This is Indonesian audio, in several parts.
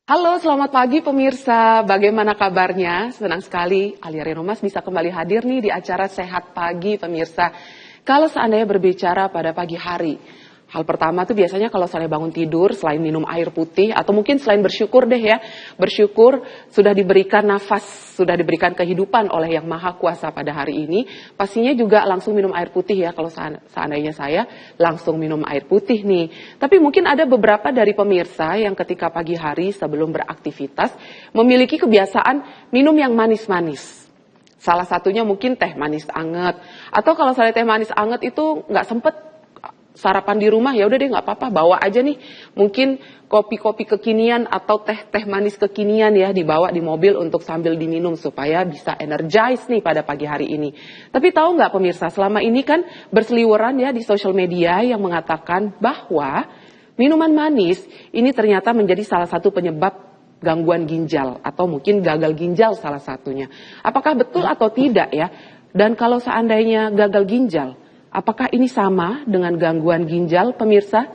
Halo, selamat pagi pemirsa. Bagaimana kabarnya? Senang sekali Alia Renomas bisa kembali hadir nih di acara Sehat Pagi pemirsa. Kalau seandainya berbicara pada pagi hari, hal pertama tuh biasanya kalau saya bangun tidur, selain minum air putih, atau mungkin selain bersyukur deh ya, bersyukur sudah diberikan nafas, sudah diberikan kehidupan oleh Yang Maha Kuasa pada hari ini, pastinya juga langsung minum air putih ya, kalau seandainya saya langsung minum air putih nih. Tapi mungkin ada beberapa dari pemirsa yang ketika pagi hari sebelum beraktivitas, memiliki kebiasaan minum yang manis-manis. Salah satunya mungkin teh manis anget, atau kalau saya teh manis anget itu nggak sempet sarapan di rumah, ya udah deh nggak apa-apa, bawa aja nih mungkin kopi-kopi kekinian atau teh-teh manis kekinian ya, dibawa di mobil untuk sambil diminum supaya bisa energize nih pada pagi hari ini. Tapi tahu nggak pemirsa, selama ini kan berseliweran ya di sosial media yang mengatakan bahwa minuman manis ini ternyata menjadi salah satu penyebab gangguan ginjal atau mungkin gagal ginjal salah satunya. Apakah betul atau tidak ya? Dan kalau seandainya gagal ginjal, apakah ini sama dengan gangguan ginjal pemirsa?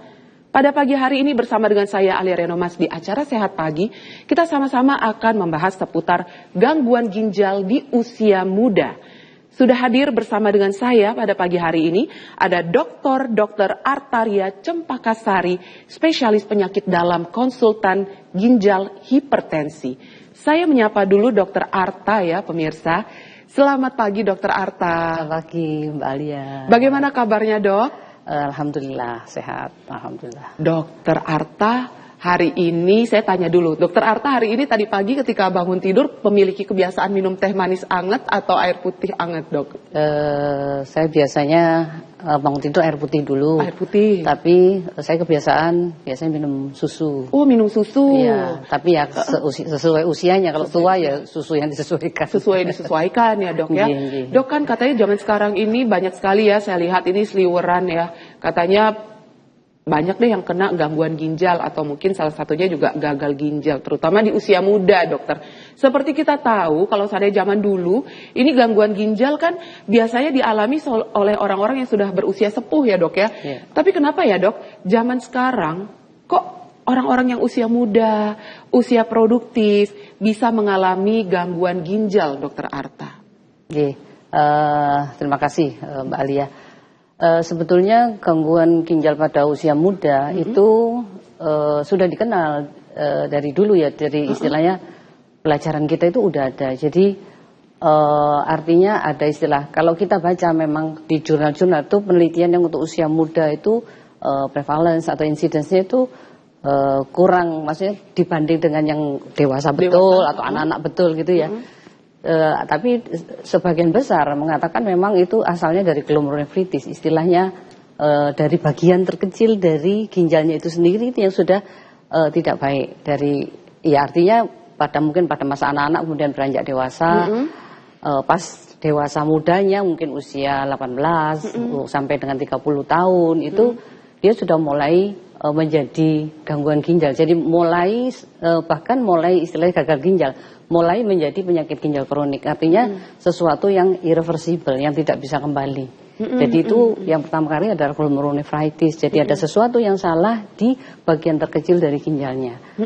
Pada pagi hari ini bersama dengan saya Alia Renomas di acara Sehat Pagi, kita sama-sama akan membahas seputar gangguan ginjal di usia muda. Sudah hadir bersama dengan saya pada pagi hari ini ada Dr. Artaria Cempakasari, spesialis penyakit dalam konsultan ginjal hipertensi. Saya menyapa dulu Dr. Arta ya pemirsa. Selamat pagi Dr. Arta. Selamat pagi Mbak Alia. Bagaimana kabarnya dok? Alhamdulillah sehat, alhamdulillah. Dr. Arta, hari ini saya tanya dulu, Dr. Arta hari ini tadi pagi ketika bangun tidur memiliki kebiasaan minum teh manis anget atau air putih anget dok? Saya biasanya bangun tidur air putih dulu. Air putih. Tapi saya kebiasaan biasanya minum susu. Oh minum susu. Iya, tapi ya sesuai usianya. Kalau tua ya susu yang disesuaikan. Sesuai disesuaikan ya dok ya. Dok kan katanya zaman sekarang ini banyak sekali ya, saya lihat ini seliweran ya. Katanya banyak deh yang kena gangguan ginjal atau mungkin salah satunya juga gagal ginjal, terutama di usia muda dokter. Seperti kita tahu kalau seandainya zaman dulu, ini gangguan ginjal kan biasanya dialami oleh orang-orang yang sudah berusia sepuh ya dok ya. Tapi kenapa ya dok, zaman sekarang kok orang-orang yang usia muda, usia produktif bisa mengalami gangguan ginjal dokter Arta? Terima kasih Mbak Alia. Sebetulnya gangguan ginjal pada usia muda itu sudah dikenal dari dulu ya, dari istilahnya pelajaran kita itu udah ada. Jadi artinya ada istilah, kalau kita baca memang di jurnal-jurnal itu penelitian yang untuk usia muda itu prevalence atau incidence-nya itu kurang, maksudnya dibanding dengan yang dewasa betul atau anak-anak betul gitu ya. Tapi sebagian besar mengatakan memang itu asalnya dari glomerulonefritis, istilahnya dari bagian terkecil dari ginjalnya itu sendiri itu yang sudah tidak baik. Dari ya artinya mungkin pada masa anak-anak kemudian beranjak dewasa, pas dewasa mudanya mungkin usia 18 sampai dengan 30 tahun itu dia sudah mulai menjadi gangguan ginjal. Jadi bahkan mulai istilahnya gagal ginjal, mulai menjadi penyakit ginjal kronik. Artinya sesuatu yang irreversible, yang tidak bisa kembali. Jadi itu yang pertama kali adalah glomerulonefritis. Jadi ada sesuatu yang salah di bagian terkecil dari ginjalnya.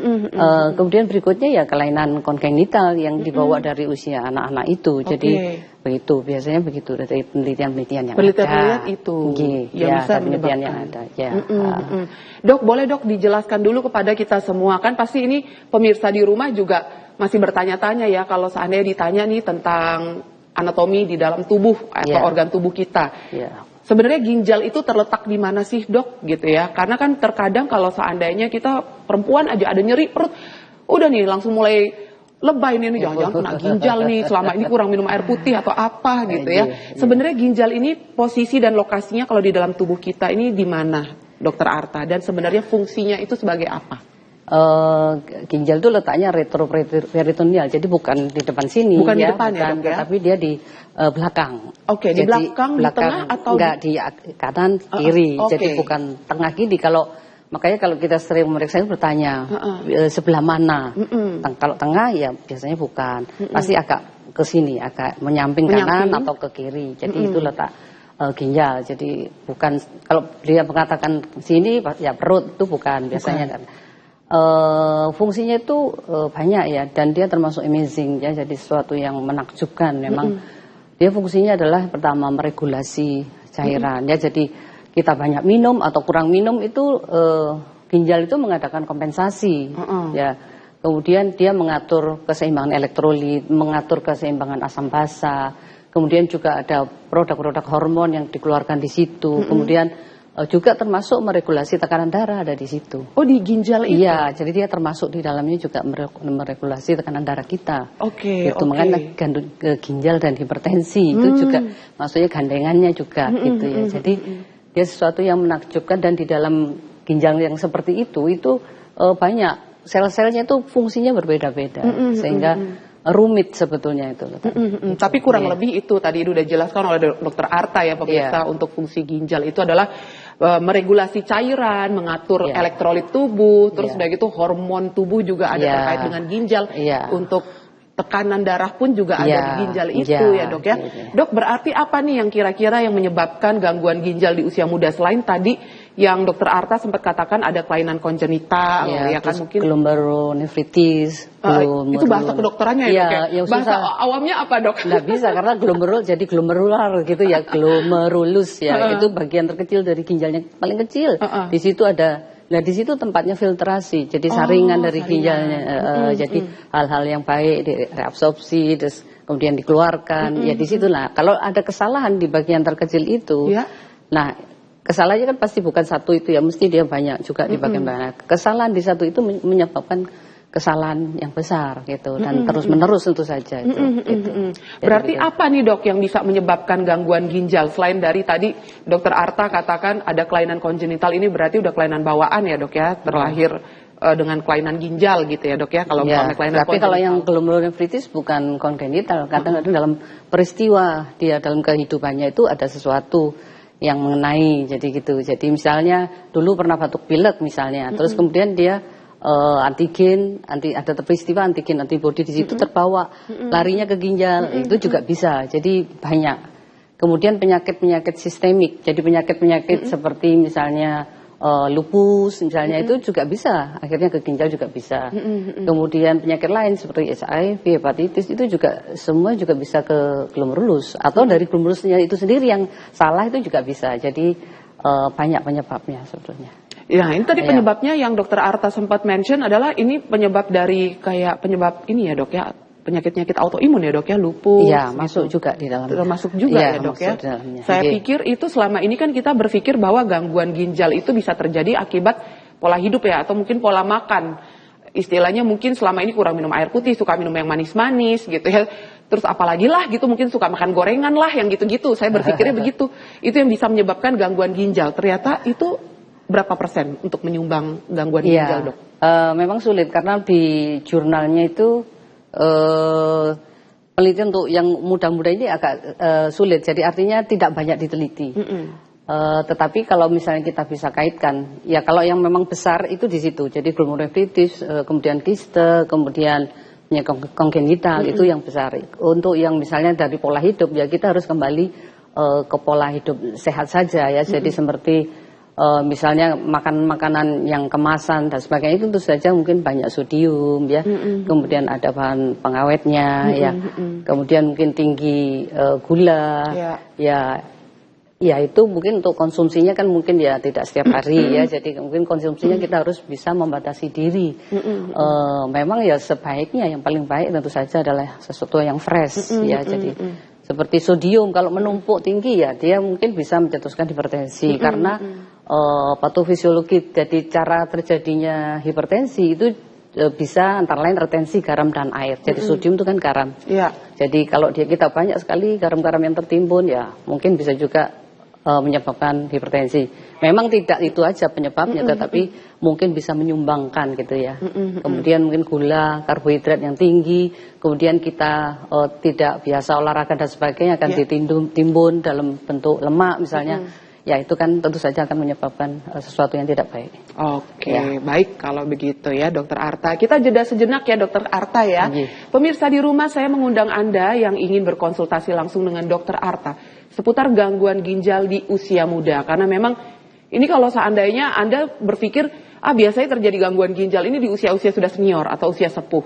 Kemudian berikutnya ya kelainan kongenital yang dibawa dari usia anak-anak itu. Jadi begitu, biasanya begitu dari penelitian-penelitian yang ada. Itu yang bisa penelitian yang ada. Ya. Dok, boleh dok dijelaskan dulu kepada kita semua, kan pasti ini pemirsa di rumah juga masih bertanya-tanya ya kalau seandainya ditanya nih tentang anatomi di dalam tubuh atau organ tubuh kita. Sebenarnya ginjal itu terletak di mana sih dok gitu ya? Karena kan terkadang kalau seandainya kita perempuan aja ada nyeri perut, udah nih langsung mulai lebay nih, jangan-jangan kena ginjal nih, selama ini kurang minum air putih atau apa gitu ya. Sebenarnya ginjal ini posisi dan lokasinya kalau di dalam tubuh kita ini di mana dokter Arta? Dan sebenarnya fungsinya itu sebagai apa? Ginjal itu letaknya retroperitoneal, jadi bukan di depan sini, bukan di depan ya, tapi dia di belakang. Oke, di belakang, di tengah atau enggak di kanan kiri, jadi bukan tengah kiri. Makanya kalau kita sering memeriksa itu bertanya sebelah mana. Kalau tengah ya biasanya bukan, pasti agak ke sini, agak menyamping kanan atau ke kiri. Jadi itu letak ginjal. Jadi bukan, kalau dia mengatakan sini ya perut, itu bukan biasanya. Fungsinya itu banyak ya, dan dia termasuk amazing ya, jadi sesuatu yang menakjubkan memang. Dia fungsinya adalah pertama meregulasi cairan ya, jadi kita banyak minum atau kurang minum itu ginjal itu mengadakan kompensasi ya. Kemudian dia mengatur keseimbangan elektrolit, mengatur keseimbangan asam basa. Kemudian juga ada produk-produk hormon yang dikeluarkan di situ. Kemudian juga termasuk meregulasi tekanan darah ada di situ. Oh, di ginjal itu? Iya, jadi dia termasuk di dalamnya juga meregulasi tekanan darah kita. Oke. Itu makanya ginjal dan hipertensi itu juga maksudnya gandengannya juga gitu ya. Jadi dia sesuatu yang menakjubkan, dan di dalam ginjal yang seperti itu banyak sel-selnya itu fungsinya berbeda-beda sehingga rumit sebetulnya itu. Tapi kurang lebih itu tadi udah jelaskan oleh Dokter Arta ya pemirsa, untuk fungsi ginjal itu adalah meregulasi cairan, mengatur elektrolit tubuh, terus udah gitu hormon tubuh juga ada terkait dengan ginjal. Untuk tekanan darah pun juga ada di ginjal itu ya dok ya. Dok, berarti apa nih yang kira-kira yang menyebabkan gangguan ginjal di usia muda, selain tadi yang Dokter Arta sempat katakan ada kelainan kongenital ya kan, mungkin glomerulonefritis. Itu bahasa kedokterannya ya dok ya? Bahasa awamnya apa dok? Nggak bisa karena glomerul jadi glomerular gitu ya, glomerulus ya. Itu bagian terkecil dari ginjalnya, paling kecil. Di situ ada. Nah di situ tempatnya filtrasi, jadi saringan dari ginjalnya. Jadi hal-hal yang baik direabsorpsi, terus kemudian dikeluarkan. Ya di situ lah. Kalau ada kesalahan di bagian terkecil itu, nah kesalahannya kan pasti bukan satu itu ya, mesti dia banyak juga di bagian banyak. Kesalahan di satu itu menyebabkan kesalahan yang besar gitu, dan terus menerus tentu saja itu. Berarti apa nih dok yang bisa menyebabkan gangguan ginjal, selain dari tadi Dokter Arta katakan ada kelainan kongenital, ini berarti udah kelainan bawaan ya dok ya, terlahir dengan kelainan ginjal gitu ya dok ya, kalau kelainan tapi kalau yang glomerulonefritis bukan kongenital, kadang-kadang dalam peristiwa dia dalam kehidupannya itu ada sesuatu yang mengenai, jadi gitu. Jadi misalnya dulu pernah batuk pilek misalnya, terus kemudian dia ada peristiwa antigen antibody di situ terbawa larinya ke ginjal, itu juga bisa. Jadi banyak. Kemudian penyakit-penyakit sistemik, jadi penyakit-penyakit seperti misalnya lupus misalnya, itu juga bisa akhirnya ke ginjal juga bisa. Kemudian penyakit lain seperti HIV, hepatitis, itu juga semua juga bisa ke glomerulus, atau dari glomerulusnya itu sendiri yang salah itu juga bisa. Jadi banyak penyebabnya sebetulnya. Ya, ini tadi penyebabnya yang Dokter Arta sempat mention adalah ini penyebab dari kayak penyebab ini ya dok ya, penyakit-penyakit autoimun ya dok ya, lupus. Iya, masuk juga di dalamnya. Termasuk juga ya dok ya. Saya pikir itu selama ini kan kita berpikir bahwa gangguan ginjal itu bisa terjadi akibat pola hidup ya, atau mungkin pola makan. Istilahnya mungkin selama ini kurang minum air putih, suka minum yang manis-manis gitu ya. Terus apalagi lah gitu, mungkin suka makan gorengan lah yang gitu-gitu. Saya berpikirnya begitu. Itu yang bisa menyebabkan gangguan ginjal. Ternyata itu berapa persen untuk menyumbang gangguan ginjal dok? Memang sulit karena di jurnalnya itu penelitian untuk yang muda-muda ini agak sulit. Jadi artinya tidak banyak diteliti. Tetapi kalau misalnya kita bisa kaitkan, ya kalau yang memang besar itu di situ. Jadi glomerulonefritis, kemudian kiste, kemudian kongenital, itu yang besar. Untuk yang misalnya dari pola hidup, ya kita harus kembali ke pola hidup sehat saja ya. Jadi seperti misalnya makan makanan yang kemasan dan sebagainya, itu tentu saja mungkin banyak sodium ya, kemudian ada bahan pengawetnya ya, kemudian mungkin tinggi gula ya itu mungkin untuk konsumsinya kan mungkin ya tidak setiap hari ya, jadi mungkin konsumsinya kita harus bisa membatasi diri. Memang ya sebaiknya yang paling baik tentu saja adalah sesuatu yang fresh ya, jadi seperti sodium kalau menumpuk tinggi ya dia mungkin bisa mencetuskan hipertensi karena patofisiologi, jadi cara terjadinya hipertensi itu bisa antara lain retensi garam dan air. Jadi sodium itu kan garam. Jadi kalau kita banyak sekali garam-garam yang tertimbun ya mungkin bisa juga menyebabkan hipertensi. Memang tidak itu aja penyebabnya, tetapi mungkin bisa menyumbangkan gitu ya. Kemudian mungkin gula, karbohidrat yang tinggi, kemudian kita tidak biasa olahraga dan sebagainya akan ditimbun dalam bentuk lemak misalnya. Ya itu kan tentu saja akan menyebabkan sesuatu yang tidak baik. Oke, baik kalau begitu ya Dokter Arta. Kita jeda sejenak ya Dokter Arta ya. Pemirsa di rumah, saya mengundang Anda yang ingin berkonsultasi langsung dengan Dokter Arta seputar gangguan ginjal di usia muda. Karena memang Ini kalau seandainya Anda berpikir, biasanya terjadi gangguan ginjal ini di usia-usia sudah senior atau usia sepuh.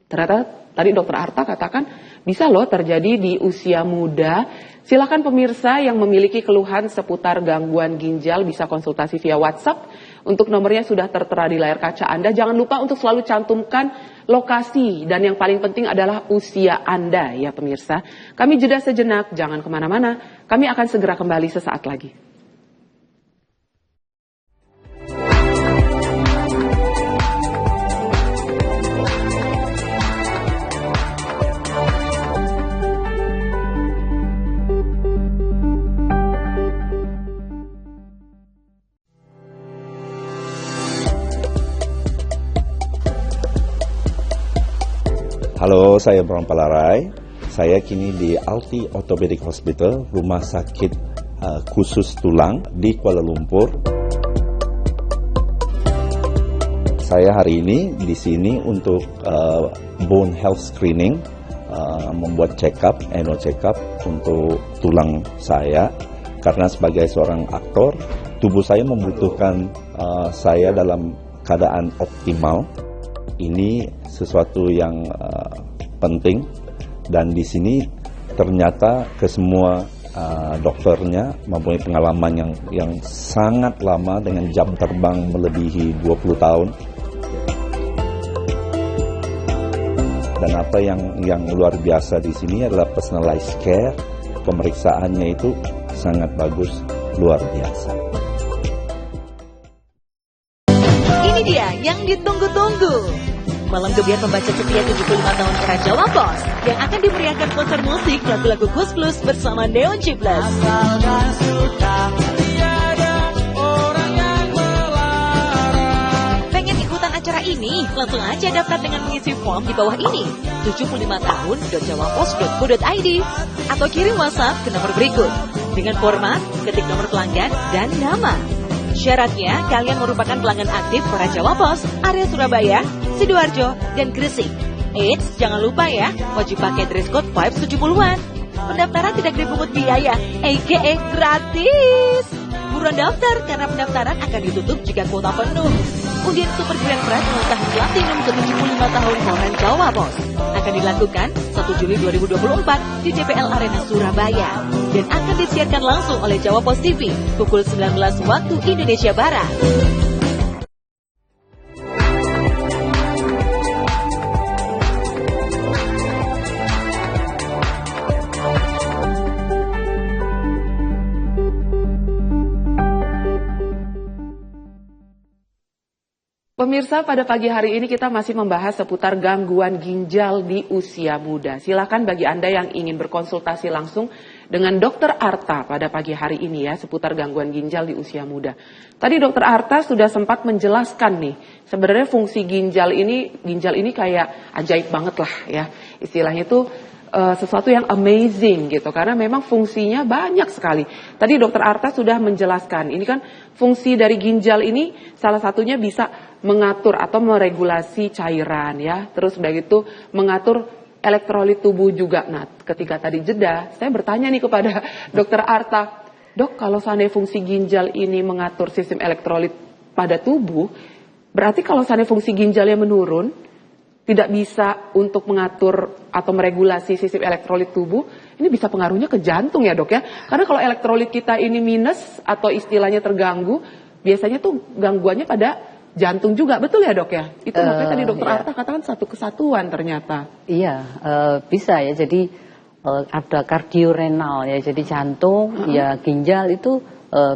Ternyata tadi Dokter Arta katakan bisa loh terjadi di usia muda. Silakan pemirsa yang memiliki keluhan seputar gangguan ginjal bisa konsultasi via WhatsApp. Untuk nomornya sudah tertera di layar kaca Anda. Jangan lupa untuk selalu cantumkan lokasi dan yang paling penting adalah usia Anda ya pemirsa. Kami jeda sejenak, jangan kemana-mana. Kami akan segera kembali sesaat lagi. Halo, saya Bram Palarai. Saya kini di Alti Orthopedic Hospital, rumah sakit khusus tulang di Kuala Lumpur. Saya hari ini di sini untuk bone health screening, membuat annual check up untuk tulang saya. Karena sebagai seorang aktor, tubuh saya membutuhkan saya dalam keadaan optimal. Ini sesuatu yang penting dan di sini ternyata ke semua dokternya mempunyai pengalaman yang sangat lama dengan jam terbang melebihi 20 tahun. Dan apa yang luar biasa di sini adalah personalized care, pemeriksaannya itu sangat bagus, luar biasa. Ini dia yang ditunggu-tunggu. Malam Gebiar pembaca setia 75 tahun era Jawa Pos yang akan dimeriahkan konser musik lagu-lagu Gus Plus bersama Neon Ciples. Pengen ikutan acara ini? Langsung aja daftar dengan mengisi form di bawah ini. 75 tahun.jawapos.co.id atau kirim WhatsApp ke nomor berikut. Dengan format, ketik nomor pelanggan dan nama. Syaratnya, kalian merupakan pelanggan aktif para Jawa Pos, area Surabaya, Sidoarjo, dan Gresik. Eits, jangan lupa ya, wajib pakai dress code Vibes 70-an. Pendaftaran tidak dipungut biaya, a.k.a. gratis. Buruan daftar, karena pendaftaran akan ditutup jika kuota penuh. Undian Super Grand Prize menguntah Platinum ke-75 tahun Koran Jawa Pos akan dilakukan 1 Juli 2024 di JPL Arena Surabaya dan akan disiarkan langsung oleh Jawa Pos TV pukul 19 waktu Indonesia Barat. Pemirsa, pada pagi hari ini kita masih membahas seputar gangguan ginjal di usia muda. Silakan bagi Anda yang ingin berkonsultasi langsung dengan Dokter Arta pada pagi hari ini ya, seputar gangguan ginjal di usia muda. Tadi Dokter Arta sudah sempat menjelaskan nih, sebenarnya fungsi ginjal ini kayak ajaib banget lah ya. Istilahnya itu sesuatu yang amazing gitu, karena memang fungsinya banyak sekali. Tadi Dokter Arta sudah menjelaskan, ini kan fungsi dari ginjal ini salah satunya bisa mengatur atau meregulasi cairan ya, terus udah gitu mengatur elektrolit tubuh juga. Nah, ketika tadi jeda, saya bertanya nih kepada Dokter Arta, Dok, kalau seandainya fungsi ginjal ini mengatur sistem elektrolit pada tubuh, berarti kalau seandainya fungsi ginjalnya menurun, tidak bisa untuk mengatur atau meregulasi sistem elektrolit tubuh, ini bisa pengaruhnya ke jantung ya dok ya. Karena kalau elektrolit kita ini minus atau istilahnya terganggu, biasanya tuh gangguannya pada jantung juga, betul ya dok ya? Itu makanya tadi dokter Arta katakan satu kesatuan ternyata. Iya, bisa ya, jadi ada kardiorenal ya, jadi jantung, ya ginjal itu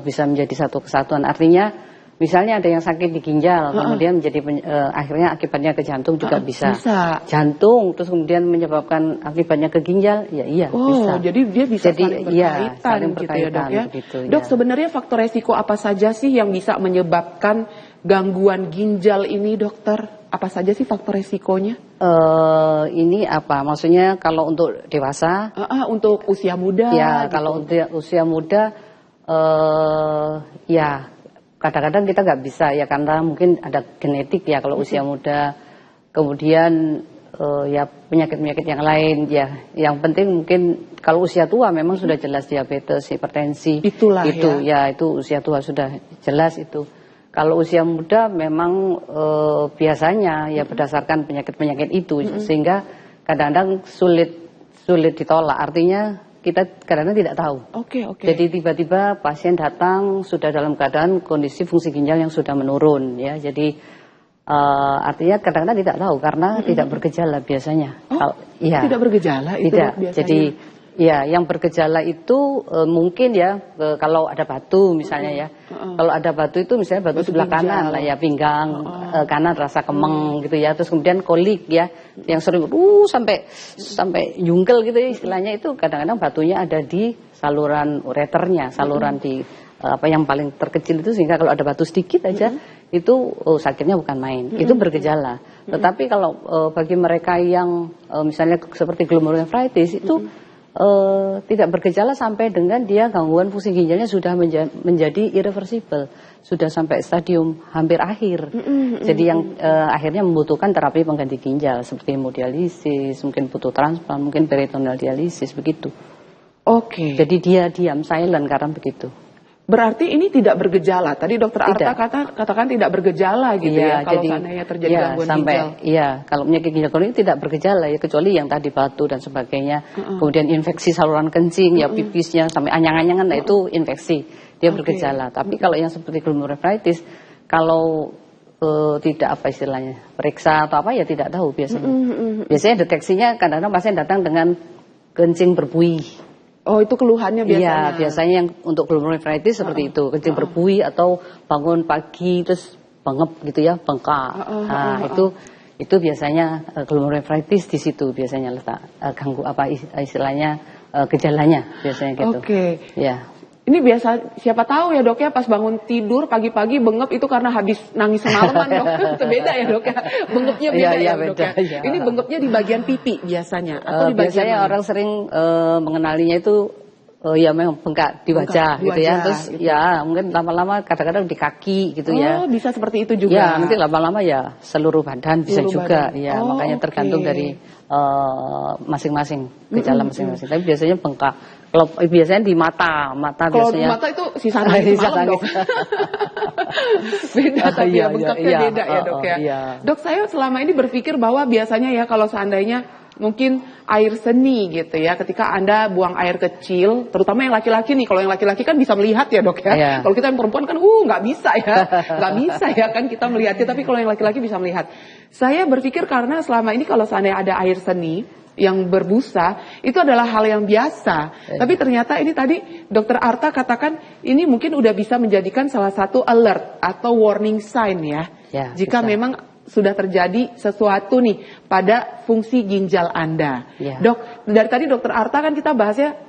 bisa menjadi satu kesatuan. Artinya misalnya ada yang sakit di ginjal, kemudian menjadi akhirnya akibatnya ke jantung juga bisa. Jantung terus kemudian menyebabkan akibatnya ke ginjal, ya iya bisa. Jadi dia bisa saling berkaitan, gitu ya dok ya. Begitu, dok, sebenarnya faktor resiko apa saja sih yang bisa menyebabkan gangguan ginjal ini dokter? Apa saja sih faktor resikonya? Ini apa? Maksudnya kalau untuk dewasa? Untuk usia muda. Ya, gitu. kalau untuk usia muda, ya. Kadang-kadang kita nggak bisa ya, karena mungkin ada genetik ya kalau usia muda. Kemudian ya penyakit-penyakit yang lain ya. Yang penting mungkin kalau usia tua memang sudah jelas diabetes, hipertensi. Itulah itu ya itu usia tua sudah jelas itu. Kalau usia muda memang biasanya ya berdasarkan penyakit-penyakit itu sehingga kadang-kadang sulit ditolak. Artinya kita kadang-kadang tidak tahu. Oke. Jadi tiba-tiba pasien datang sudah dalam keadaan kondisi fungsi ginjal yang sudah menurun ya. Jadi artinya kadang-kadang tidak tahu karena tidak bergejala biasanya. Ya. Tidak bergejala itu tidak. Biasanya. Jadi ya yang bergejala itu mungkin ya kalau ada batu misalnya ya. Kalau ada batu itu misalnya batu sebelah kanan lah ya, pinggang kanan rasa kemeng gitu ya. Terus kemudian kolik ya yang sering sampai jungkel gitu ya istilahnya, itu kadang-kadang batunya ada di saluran ureternya, saluran di yang paling terkecil itu, sehingga kalau ada batu sedikit aja itu sakitnya bukan main, itu bergejala. Tetapi kalau bagi mereka yang misalnya seperti glomerulonefritis itu tidak bergejala sampai dengan dia gangguan fungsi ginjalnya sudah menjadi irreversible, sudah sampai stadium hampir akhir. Jadi yang akhirnya membutuhkan terapi pengganti ginjal seperti hemodialisis, mungkin butuh transplant, mungkin peritoneal dialisis begitu. Oke. Jadi dia diam silent karena begitu. Berarti ini tidak bergejala. Tadi dokter Arta katakan tidak bergejala gitu ya kalau seandainya terjadi gangguan ginjal. Iya, kalau penyakit ginjal kronik tidak bergejala ya, kecuali yang tadi batu dan sebagainya. Kemudian infeksi saluran kencing ya, pipisnya sampai anyang-anyangan, nah itu infeksi. Dia bergejala. Tapi kalau yang seperti glomerulonefritis, kalau tidak apa istilahnya, periksa atau apa ya tidak tahu biasanya. Biasanya deteksinya kadang-kadang pasien datang dengan kencing berbuih. Oh, itu keluhannya biasanya? Iya, biasanya yang untuk glomerulonefritis seperti itu, kencing berbuih atau bangun pagi terus bengep gitu ya, bengkak. Nah, itu biasanya glomerulonefritis di situ biasanya letak ganggu apa istilahnya gejalanya biasanya gitu. Oke. Ya. Ini biasa, siapa tahu ya dok ya, pas bangun tidur pagi-pagi bengep itu karena habis nangis semalaman dok. Itu beda ya dok ya, bengepnya beda ya dok ya. Ini bengepnya di bagian pipi biasanya atau di bagian biasanya mana? Orang sering mengenalinya itu ya memang bengkak di wajah gitu ya. Terus gitu. Ya mungkin lama-lama kadang-kadang di kaki gitu ya. Oh, bisa seperti itu juga. Ya nanti lama-lama ya seluruh badan bisa juga ya. Makanya tergantung dari masing-masing gejala masing-masing. Tapi biasanya bengkak. Kalau biasanya di mata kalau biasanya. Kalau mata itu sisa nangis malam dok. Beda tapi ya bengkaknya beda ya dok ya. Dok, saya selama ini berpikir bahwa biasanya ya kalau seandainya mungkin air seni gitu ya, ketika Anda buang air kecil, terutama yang laki-laki nih, kalau yang laki-laki kan bisa melihat ya dok ya. Kalau kita yang perempuan kan nggak bisa ya, nggak bisa ya kan kita melihatnya, tapi kalau yang laki-laki bisa melihat. Saya berpikir karena selama ini kalau seandainya ada air seni yang berbusa, itu adalah hal yang biasa. Tapi ternyata ini tadi dokter Arta katakan ini mungkin udah bisa menjadikan salah satu alert atau warning sign ya jika bisa. Memang sudah terjadi sesuatu nih pada fungsi ginjal Anda. Dok, dari tadi dokter Arta kan kita bahasnya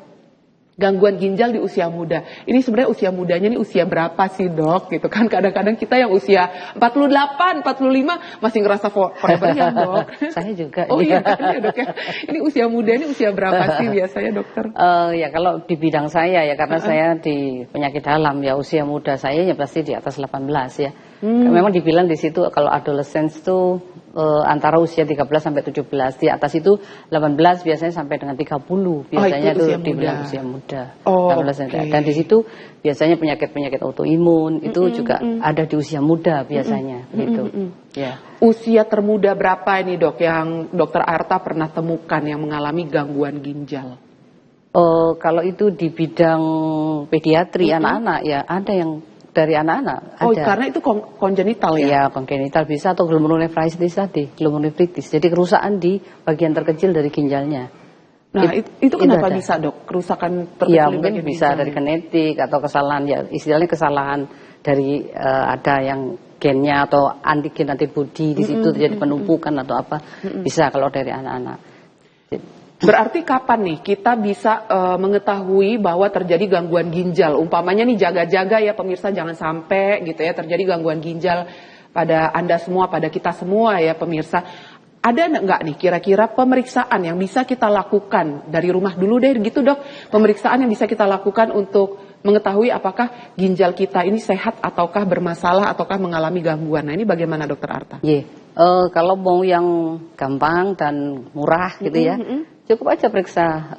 gangguan ginjal di usia muda. Ini sebenarnya usia mudanya ini usia berapa sih dok? Gitu kan kadang-kadang kita yang usia 48, 45 masih ngerasa forever ya dok. Saya juga. Oh iya kan ya dok ya. Ini usia muda ini usia berapa sih biasanya dokter? Ya kalau di bidang saya ya, karena saya di penyakit dalam ya, usia muda saya ya pasti di atas 18 ya. Memang dibilang di situ kalau adolescence itu antara usia 13 sampai 17, di atas itu 18 biasanya sampai dengan 30 biasanya itu dibilang usia muda. Dan di situ biasanya penyakit-penyakit autoimun itu juga ada di usia muda biasanya gitu. Ya. Usia termuda berapa ini dok yang dokter Arta pernah temukan yang mengalami gangguan ginjal? Kalau itu di bidang pediatri anak-anak ya ada yang dari anak-anak. Oh, karena itu kongenital ya? Iya, kongenital bisa, atau glomerulonefritis tadi, glomerulonefritis. Jadi kerusakan di bagian terkecil dari ginjalnya. Nah, itu kenapa bisa dok? Kerusakan terkecil ya, mungkin bisa dari genetik atau kesalahan, ya istilahnya kesalahan dari ada yang gennya atau antigen antibody di situ terjadi penumpukan atau apa. Bisa kalau dari anak-anak. Berarti kapan nih kita bisa mengetahui bahwa terjadi gangguan ginjal? Umpamanya nih jaga-jaga ya pemirsa, jangan sampai gitu ya terjadi gangguan ginjal pada Anda semua, pada kita semua ya pemirsa. Ada nggak nih kira-kira pemeriksaan yang bisa kita lakukan dari rumah dulu deh gitu dok? Pemeriksaan yang bisa kita lakukan untuk mengetahui apakah ginjal kita ini sehat ataukah bermasalah ataukah mengalami gangguan. Nah ini bagaimana dokter Arta? Kalau mau yang gampang dan murah gitu ya, cukup aja periksa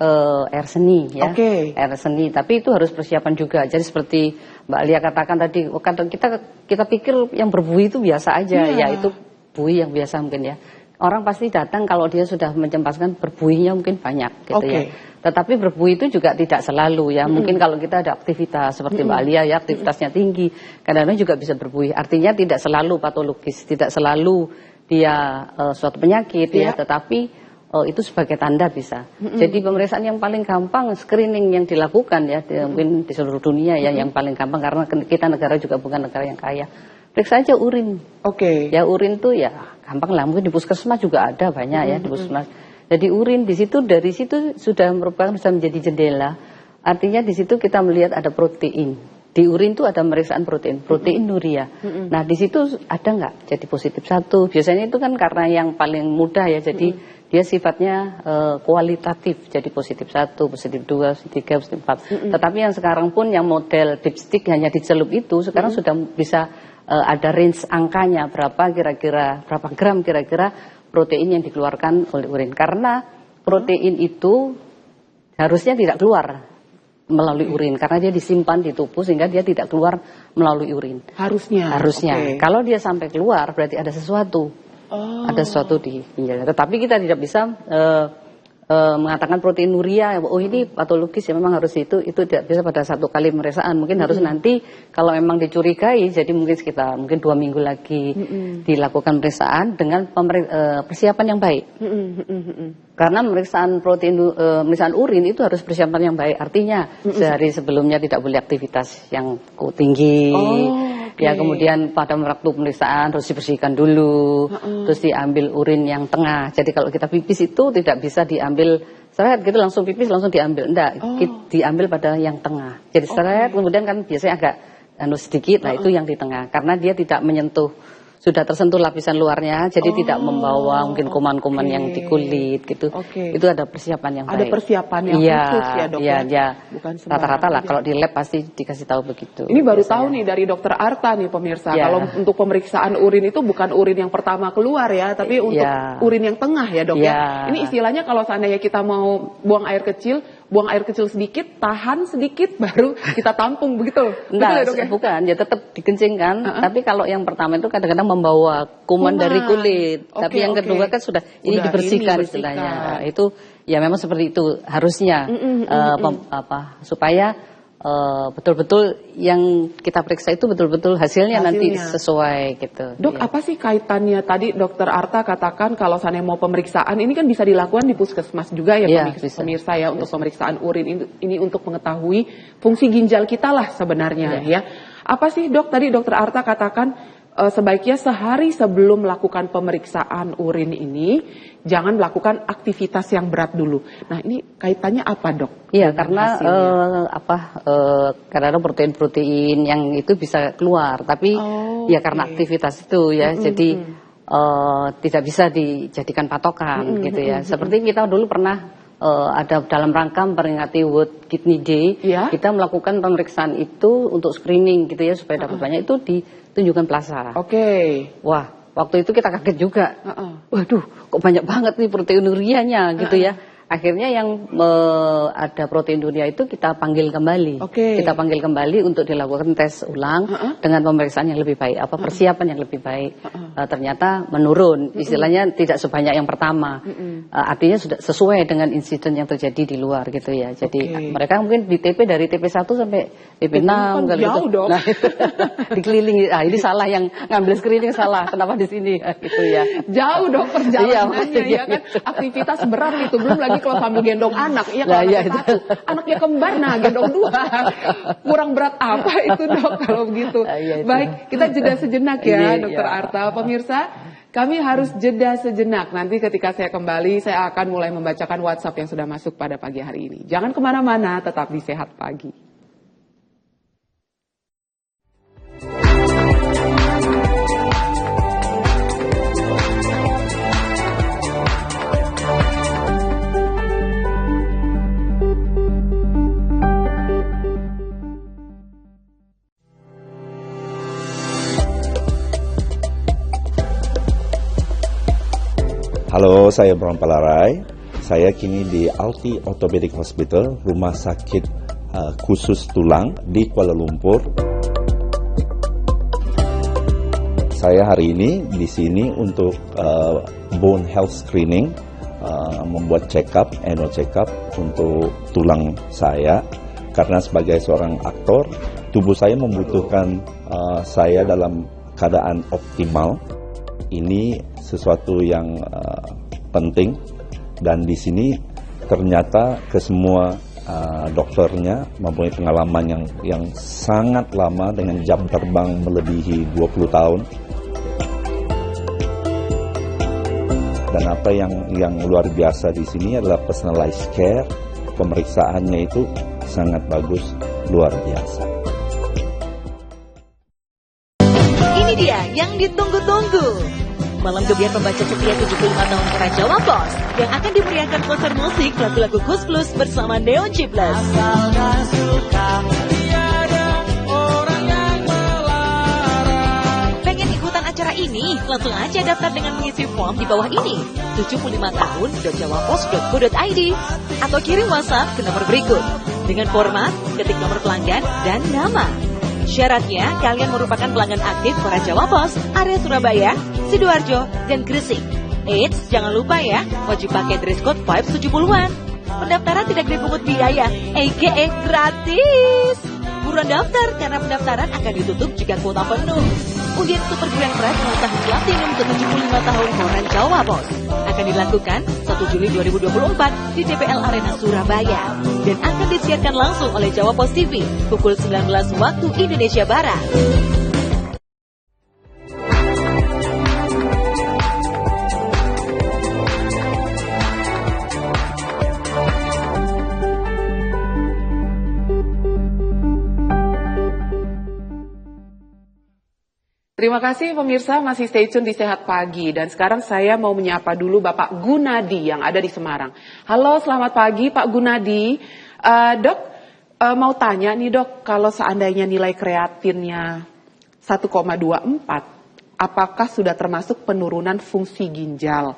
air seni ya, air seni. Tapi itu harus persiapan juga. Jadi seperti Mbak Lia katakan tadi, kadang kita pikir yang berbuih itu biasa aja, ya itu buih yang biasa mungkin ya. Orang pasti datang kalau dia sudah mencempaskan berbuihnya mungkin banyak gitu ya. Tetapi berbuih itu juga tidak selalu ya. Mungkin kalau kita ada aktivitas seperti Mbak Lia ya, aktivitasnya tinggi, kadang-kadang juga bisa berbuih. Artinya tidak selalu patologis, tidak selalu dia suatu penyakit ya, tetapi itu sebagai tanda bisa. Jadi pemeriksaan yang paling gampang, screening yang dilakukan ya, mungkin di seluruh dunia ya, yang paling gampang karena kita negara juga bukan negara yang kaya. Periksa aja urin. Ya urin tuh ya gampang lah, mungkin di puskesmas juga ada banyak ya di puskesmas. Jadi urin di situ, dari situ sudah merupakan, bisa menjadi jendela. Artinya di situ kita melihat ada protein. Di urin itu ada pemeriksaan protein urea. Nah di situ ada nggak jadi positif 1? Biasanya itu kan karena yang paling mudah ya, jadi dia sifatnya kualitatif, jadi positif 1, positif 2, positif 3, positif 4. Tetapi yang sekarang pun yang model dipstick hanya dicelup itu, sekarang sudah bisa ada range angkanya berapa gram kira-kira protein yang dikeluarkan oleh urin. Karena protein itu harusnya tidak keluar melalui urin karena dia disimpan di tubuh sehingga dia tidak keluar melalui urin. Harusnya. Kalau dia sampai keluar berarti ada sesuatu. Ada sesuatu di ginjalnya. Tetapi kita tidak bisa mengatakan protein urea, oh ini patologis ya, memang harus itu tidak bisa pada satu kali pemeriksaan. Mungkin harus nanti kalau memang dicurigai, jadi mungkin sekitar 2 minggu lagi dilakukan pemeriksaan dengan persiapan yang baik. Karena pemeriksaan pemeriksaan urin itu harus persiapan yang baik. Artinya sehari sebelumnya tidak boleh aktivitas yang tinggi. Ya kemudian pada waktu pemeriksaan harus dibersihkan dulu, terus diambil urin yang tengah. Jadi kalau kita pipis itu tidak bisa diambil seret gitu langsung pipis langsung diambil, enggak, diambil pada yang tengah. Jadi seret kemudian kan biasanya agak sedikit, nah itu yang di tengah karena dia tidak menyentuh, sudah tersentuh lapisan luarnya, jadi tidak membawa mungkin kuman-kuman yang di kulit gitu. Itu ada persiapan yang baik. Ada persiapan yang khusus ya dok? Iya. Rata-rata lah kalau di lab pasti dikasih tahu begitu. Ini baru tahu nih dari dokter Arta nih pemirsa. Kalau untuk pemeriksaan urin itu bukan urin yang pertama keluar ya, tapi untuk urin yang tengah ya dok ya. Ini istilahnya kalau seandainya kita mau buang air kecil sedikit, tahan sedikit, baru kita tampung begitu. Enggak, betul ya, dok, ya? Bukan, ya tetap dikencingkan. Tapi kalau yang pertama itu kadang-kadang membawa kuman dari kulit. Tapi yang kedua kan sudah ini dibersihkan istilahnya. Itu ya memang seperti itu harusnya supaya betul-betul yang kita periksa itu betul-betul hasilnya nanti sesuai gitu. Dok, apa sih kaitannya tadi dokter Arta katakan kalau seandainya mau pemeriksaan ini kan bisa dilakukan di puskesmas juga ya, pemirsa ya, untuk pemeriksaan urin ini untuk mengetahui fungsi ginjal kita lah sebenarnya ya. Apa sih dok tadi dokter Arta katakan sebaiknya sehari sebelum melakukan pemeriksaan urin ini jangan melakukan aktivitas yang berat dulu. Nah ini kaitannya apa dok? Iya karena karena protein-protein yang itu bisa keluar, tapi ya karena aktivitas itu ya, jadi tidak bisa dijadikan patokan gitu ya. Seperti kita dulu pernah ada dalam rangka memperingati World Kidney Day, kita melakukan pemeriksaan itu untuk screening gitu ya supaya dapat banyak, itu di Tunjungan Plaza. Wah, waktu itu kita kaget juga. Waduh, kok banyak banget nih protein ureanya gitu ya. Akhirnya yang ada protein urea itu kita panggil kembali. Kita panggil kembali untuk dilakukan tes ulang dengan pemeriksaan yang lebih baik, persiapan yang lebih baik. Ternyata menurun, istilahnya tidak sebanyak yang pertama. Artinya sudah sesuai dengan insiden yang terjadi di luar gitu ya. Jadi mereka mungkin di TP dari TP1 sampai TP6 kali gitu. Nah, dikelilingi. Ini salah, yang ngambil screening salah. Kenapa di sini gitu ya. Jauh dong perjalanannya ya kan. Aktivitas berat itu, belum lagi kalau sambil gendong anak, ya kalau satu, anaknya kembar, nah gendong 2, kurang berat apa itu dok kalau begitu. Baik, kita jeda sejenak ya dokter Arta. Pemirsa, kami harus jeda sejenak. Nanti ketika saya kembali, saya akan mulai membacakan WhatsApp yang sudah masuk pada pagi hari ini. Jangan kemana-mana, tetap di Sehat Pagi. Halo, saya Bram Palarai. Saya kini di Alti Orthopedic Hospital, rumah sakit khusus tulang di Kuala Lumpur. Saya hari ini di sini untuk bone health screening, membuat annual check up untuk tulang saya. Karena sebagai seorang aktor, tubuh saya membutuhkan saya dalam keadaan optimal. Ini sesuatu yang penting, dan di sini ternyata kesemua dokternya mempunyai pengalaman yang sangat lama dengan jam terbang melebihi 20 tahun. Dan apa yang luar biasa di sini adalah personalized care, pemeriksaannya itu sangat bagus, luar biasa. Ini dia yang ditunggu-tunggu. Malam gebiar pembaca setia 75 tahun era Jawa Pos yang akan dimeriahkan konser musik lagu-lagu Kus Plus bersama Neon G Plus. Pengen ikutan acara ini? Langsung aja daftar dengan mengisi form di bawah ini. 75tahun.jawapos.co.id atau kirim WhatsApp ke nomor berikut dengan format ketik nomor pelanggan dan nama. Syaratnya, kalian merupakan pelanggan aktif para Jawa Pos, area Surabaya, Sidoarjo, dan Gresik. Eits, jangan lupa ya, wajib pakai dress code Vibes 70-an. Pendaftaran tidak dipungut biaya, gratis. Buruan daftar, karena pendaftaran akan ditutup jika kuota penuh. Undian Super Grand Prize mengusahakan Platinum ke-75 tahun Koran Jawa Pos akan dilakukan 1 Juli 2024 di DPL Arena Surabaya dan akan disiarkan langsung oleh Jawa Pos TV pukul 19 waktu Indonesia Barat. Terima kasih pemirsa, masih stay tune di Sehat Pagi. Dan sekarang saya mau menyapa dulu Bapak Gunadi yang ada di Semarang. Halo, selamat pagi Pak Gunadi. Dok, mau tanya nih dok, kalau seandainya nilai kreatinnya 1,24, apakah sudah termasuk penurunan fungsi ginjal?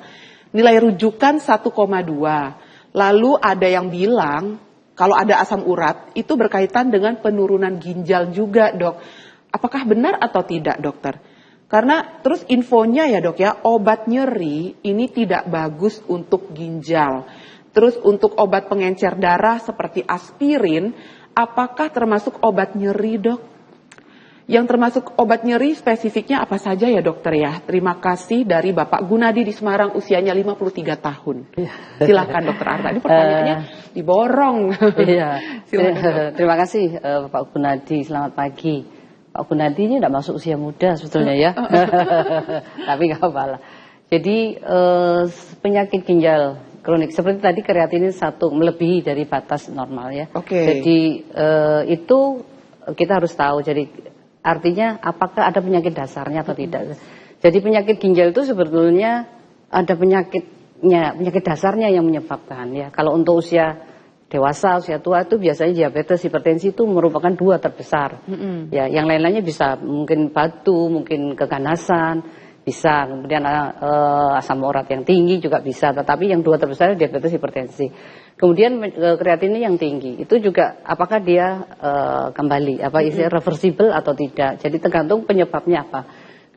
Nilai rujukan 1,2. Lalu ada yang bilang, kalau ada asam urat, itu berkaitan dengan penurunan ginjal juga dok. Apakah benar atau tidak dokter? Karena terus infonya ya dok ya, obat nyeri ini tidak bagus untuk ginjal. Terus untuk obat pengencer darah seperti aspirin, apakah termasuk obat nyeri dok? Yang termasuk obat nyeri spesifiknya apa saja ya dokter ya? Terima kasih dari Bapak Gunadi di Semarang, usianya 53 tahun. Silakan dokter Arta, ini pertanyaannya diborong. Iya. Terima kasih Pak Gunadi, selamat pagi. Pak Gunadi ini tidak masuk usia muda sebetulnya ya, tapi nggak apa-apa. Jadi penyakit ginjal kronik seperti tadi kreatinin 1 melebihi dari batas normal ya. Jadi itu kita harus tahu. Jadi artinya apakah ada penyakit dasarnya atau tidak. Jadi penyakit ginjal itu sebetulnya ada penyakit dasarnya yang menyebabkan ya. Kalau untuk usia dewasa, usia tua itu biasanya diabetes, hipertensi itu merupakan 2 terbesar. Ya, yang lain-lainnya bisa mungkin batu, mungkin keganasan, bisa kemudian asam urat yang tinggi juga bisa. Tetapi yang 2 terbesar diabetes, hipertensi. Kemudian kreatinin yang tinggi itu juga apakah dia kembali, istilah reversible atau tidak. Jadi tergantung penyebabnya apa.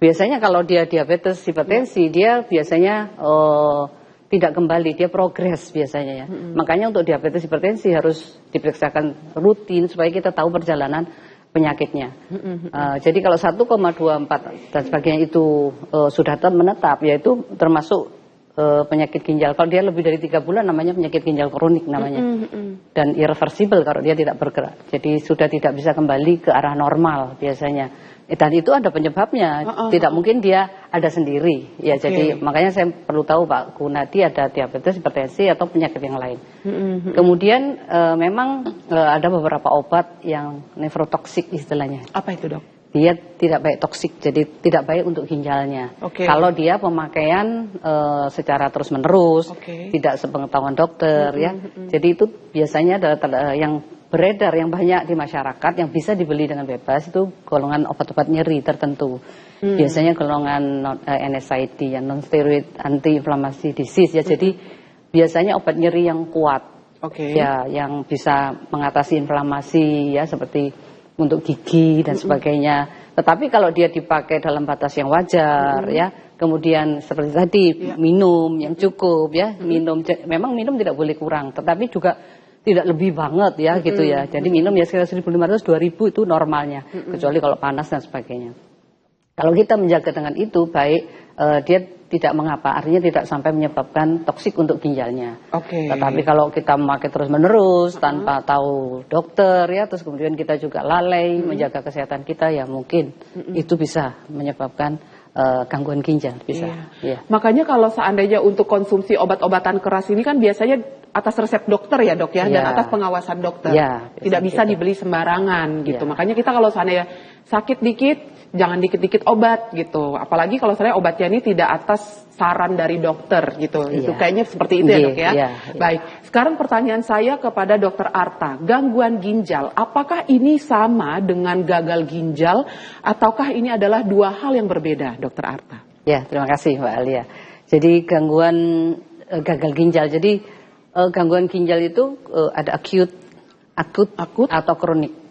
Biasanya kalau dia diabetes, hipertensi, dia biasanya tidak kembali, dia progres biasanya ya. Makanya untuk diabetes hipertensi harus diperiksakan rutin supaya kita tahu perjalanan penyakitnya. Jadi kalau 1,24 dan sebagainya itu sudah menetap, yaitu termasuk penyakit ginjal. Kalau dia lebih dari 3 bulan namanya penyakit ginjal kronik namanya. Dan irreversible kalau dia tidak bergerak. Jadi sudah tidak bisa kembali ke arah normal biasanya. Dan itu ada penyebabnya, tidak mungkin dia ada sendiri. Ya, jadi makanya saya perlu tahu Pak Gunadi ada diabetes, hipertensi atau penyakit yang lain. Kemudian memang ada beberapa obat yang nefrotoksik istilahnya. Apa itu dok? Dia tidak baik toksik, jadi tidak baik untuk ginjalnya. Kalau dia pemakaian secara terus menerus, tidak sepengetahuan dokter ya. Jadi itu biasanya adalah yang beredar yang banyak di masyarakat yang bisa dibeli dengan bebas itu golongan obat-obat nyeri tertentu. Biasanya golongan NSAID ya, non steroid anti inflammasi disease ya. Jadi biasanya obat nyeri yang kuat. Ya, yang bisa mengatasi inflamasi ya, seperti untuk gigi dan sebagainya. Tetapi kalau dia dipakai dalam batas yang wajar ya, kemudian seperti tadi minum yang cukup ya, memang minum tidak boleh kurang, tetapi juga tidak lebih banget ya gitu ya. Jadi minum ya sekitar 1.500-2.000 itu normalnya, kecuali kalau panas dan sebagainya. Kalau kita menjaga dengan itu baik, dia tidak mengapa, artinya tidak sampai menyebabkan toksik untuk ginjalnya. Tetapi kalau kita memakai terus-menerus tanpa tahu dokter ya, terus kemudian kita juga lalai menjaga kesehatan kita, ya mungkin itu bisa menyebabkan gangguan ginjal bisa. Makanya kalau seandainya untuk konsumsi obat-obatan keras ini kan biasanya atas resep dokter ya dok ya, dan atas pengawasan dokter. Tidak bisa dibeli sembarangan gitu. Makanya kita kalau seandainya sakit dikit, jangan dikit-dikit obat gitu. Apalagi kalau saya obatnya ini tidak atas saran dari dokter gitu. Itu kayaknya seperti itu ya dok ya. Baik, sekarang pertanyaan saya kepada Dokter Arta. Gangguan ginjal, apakah ini sama dengan gagal ginjal ataukah ini adalah dua hal yang berbeda, Dokter Arta? Ya, terima kasih Mbak Alia. Jadi gangguan gagal ginjal. Jadi gangguan ginjal itu ada akut atau kronik.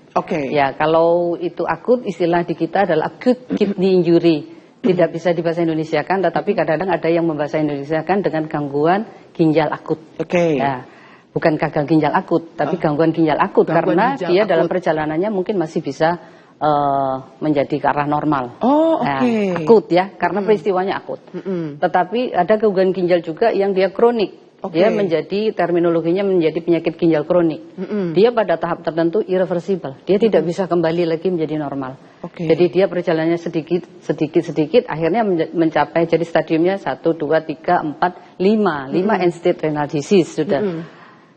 Ya, kalau itu akut, istilah di kita adalah acute kidney injury. Tidak bisa dibahasa Indonesiakan, tetapi kadang-kadang ada yang membahasa Indonesiakan dengan gangguan ginjal akut. Ya, bukan gagal ginjal akut, tapi gangguan ginjal akut, karena dia dalam perjalanannya mungkin masih bisa menjadi ke arah normal. Akut ya, karena peristiwanya akut. Tetapi ada gangguan ginjal juga yang dia kronik. Dia menjadi, terminologinya menjadi penyakit ginjal kronik. Dia pada tahap tertentu irreversible. Dia tidak bisa kembali lagi menjadi normal. Jadi dia perjalanannya sedikit, akhirnya mencapai, jadi stadiumnya 1, 2, 3, 4, 5 end stage renal disease sudah.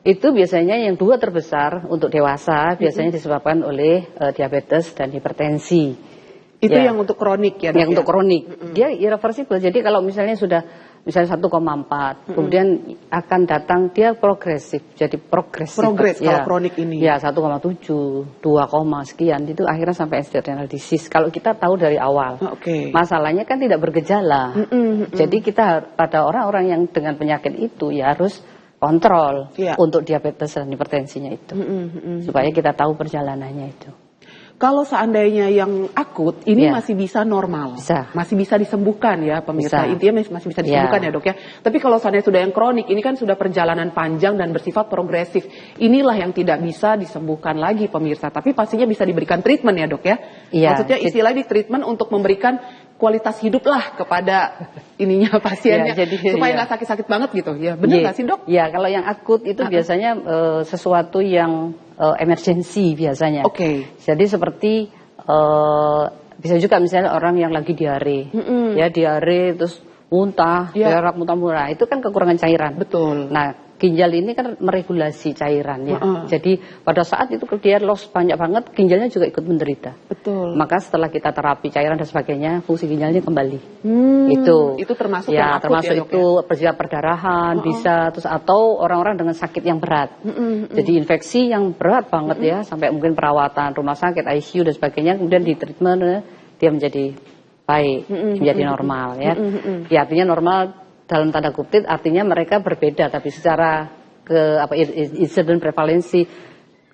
Itu biasanya yang dua terbesar untuk dewasa, biasanya disebabkan oleh diabetes dan hipertensi. Itu yang untuk kronik ya dok? Yang untuk kronik. Dia irreversible. Jadi kalau misalnya sudah 1,4, kemudian akan datang dia progresif, jadi progresif. Kalau kronik ini. Ya 1,7, 2, sekian, itu akhirnya sampai end-stage renal disease. Kalau kita tahu dari awal, masalahnya kan tidak bergejala. Jadi kita pada orang-orang yang dengan penyakit itu ya harus kontrol untuk diabetes dan hipertensinya itu, supaya kita tahu perjalanannya itu. Kalau seandainya yang akut, ini masih bisa normal, masih bisa disembuhkan ya pemirsa, intinya masih bisa disembuhkan ya dok ya. Tapi kalau seandainya sudah yang kronik, ini kan sudah perjalanan panjang dan bersifat progresif. Inilah yang tidak bisa disembuhkan lagi pemirsa, tapi pastinya bisa diberikan treatment ya dok ya. Maksudnya istilah di treatment untuk memberikan kualitas hidup lah kepada ininya pasiennya, supaya nggak sakit-sakit banget gitu ya. Benar nggak sih dok? Ya, kalau yang akut itu biasanya sesuatu yang emergency biasanya. Jadi seperti bisa juga misalnya orang yang lagi diare, ya diare terus muntah, berak muntah-muntah, itu kan kekurangan cairan. Nah, ginjal ini kan meregulasi cairan ya. Jadi pada saat itu dia loss banyak banget, ginjalnya juga ikut menderita. Maka setelah kita terapi cairan dan sebagainya, fungsi ginjalnya kembali. Itu termasuk yang akut termasuk ya, itu ya? Perdarahan bisa, terus atau orang-orang dengan sakit yang berat. Jadi infeksi yang berat banget ya, sampai mungkin perawatan rumah sakit, ICU dan sebagainya, kemudian di treatment dia menjadi baik, menjadi normal ya. Ya artinya normal dalam tanda kutip, artinya mereka berbeda, tapi secara incident prevalensi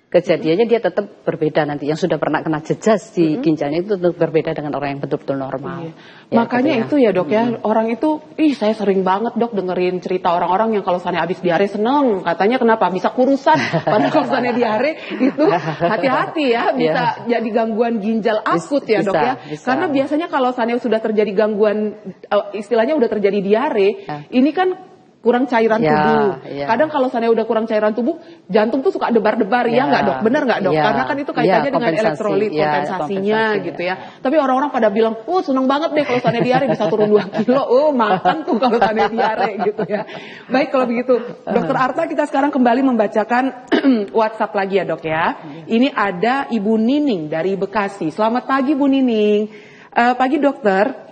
kejadiannya dia tetap berbeda nanti. Yang sudah pernah kena jejas di ginjalnya itu tetap berbeda dengan orang yang betul-betul normal. Makanya itu ya dok ya, orang itu, saya sering banget dok dengerin cerita orang-orang yang kalau misalnya habis diare seneng, katanya kenapa bisa kurusan, padahal kalau misalnya diare itu hati-hati ya, bisa jadi gangguan ginjal akut ya dok ya. Karena biasanya kalau misalnya sudah terjadi gangguan, istilahnya udah terjadi diare, ini kan kurang cairan tubuh. Kadang kalau misalnya udah kurang cairan tubuh, jantung tuh suka debar-debar, ya nggak dok? Bener nggak dok? Karena kan itu kaitannya dengan elektrolit, kompensasinya gitu ya. Tapi orang-orang pada bilang, seneng banget deh kalau misalnya diare bisa turun 2 kilo, makan tuh kalau misalnya diare gitu ya. Baik kalau begitu, Dokter Arta, kita sekarang kembali membacakan WhatsApp lagi ya dok ya. Ini ada Ibu Nining dari Bekasi. Selamat pagi Bu Nining. Pagi dokter.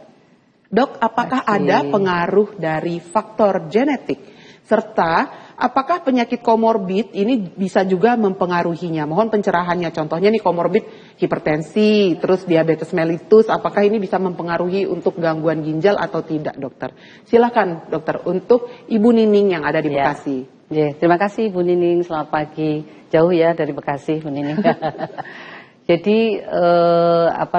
Dok, apakah ada pengaruh dari faktor genetik serta apakah penyakit komorbid ini bisa juga mempengaruhinya? Mohon pencerahannya. Contohnya nih komorbid hipertensi, terus diabetes mellitus, apakah ini bisa mempengaruhi untuk gangguan ginjal atau tidak, dokter? Silakan, dokter, untuk Ibu Nining yang ada di Bekasi. Terima kasih Bu Nining, selamat pagi. Jauh ya dari Bekasi, Bu Nining. Jadi apa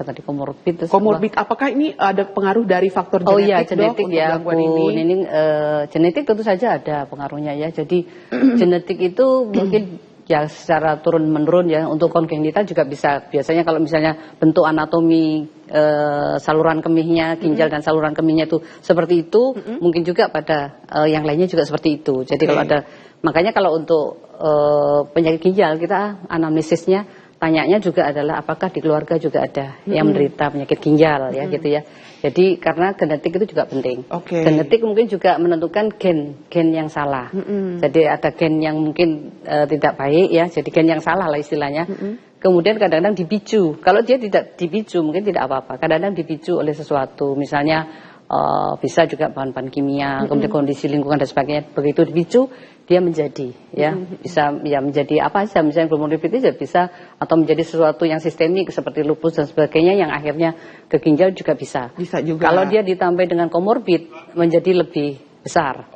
tadi komorbid? Komorbid, apakah ini ada pengaruh dari faktor genetik? Oh iya, genetik dok, ya, Bu Nining. Genetik tentu saja ada pengaruhnya ya. Jadi genetik itu mungkin ya secara turun menurun ya. Untuk kongenital juga bisa. Biasanya kalau misalnya bentuk anatomi saluran kemihnya, ginjal dan saluran kemihnya itu seperti itu, mungkin juga pada yang lainnya juga seperti itu. Jadi kalau ada, makanya kalau untuk penyakit ginjal kita anamnesisnya tanyanya juga adalah apakah di keluarga juga ada yang menderita penyakit ginjal ya gitu ya. Jadi karena genetik itu juga penting. Genetik mungkin juga menentukan gen yang salah. Jadi ada gen yang mungkin tidak baik ya, jadi gen yang salah lah istilahnya. Kemudian kadang-kadang dipicu. Kalau dia tidak dipicu mungkin tidak apa-apa. Kadang-kadang dipicu oleh sesuatu, misalnya bisa juga bahan-bahan kimia, kemudian kondisi lingkungan dan sebagainya. Begitu dipicu dia menjadi ya, bisa ya menjadi apa saja, misalnya komorbid ya bisa, atau menjadi sesuatu yang sistemik seperti lupus dan sebagainya yang akhirnya ke ginjal juga bisa. Bisa juga. Kalau dia ditambah dengan komorbid menjadi lebih besar.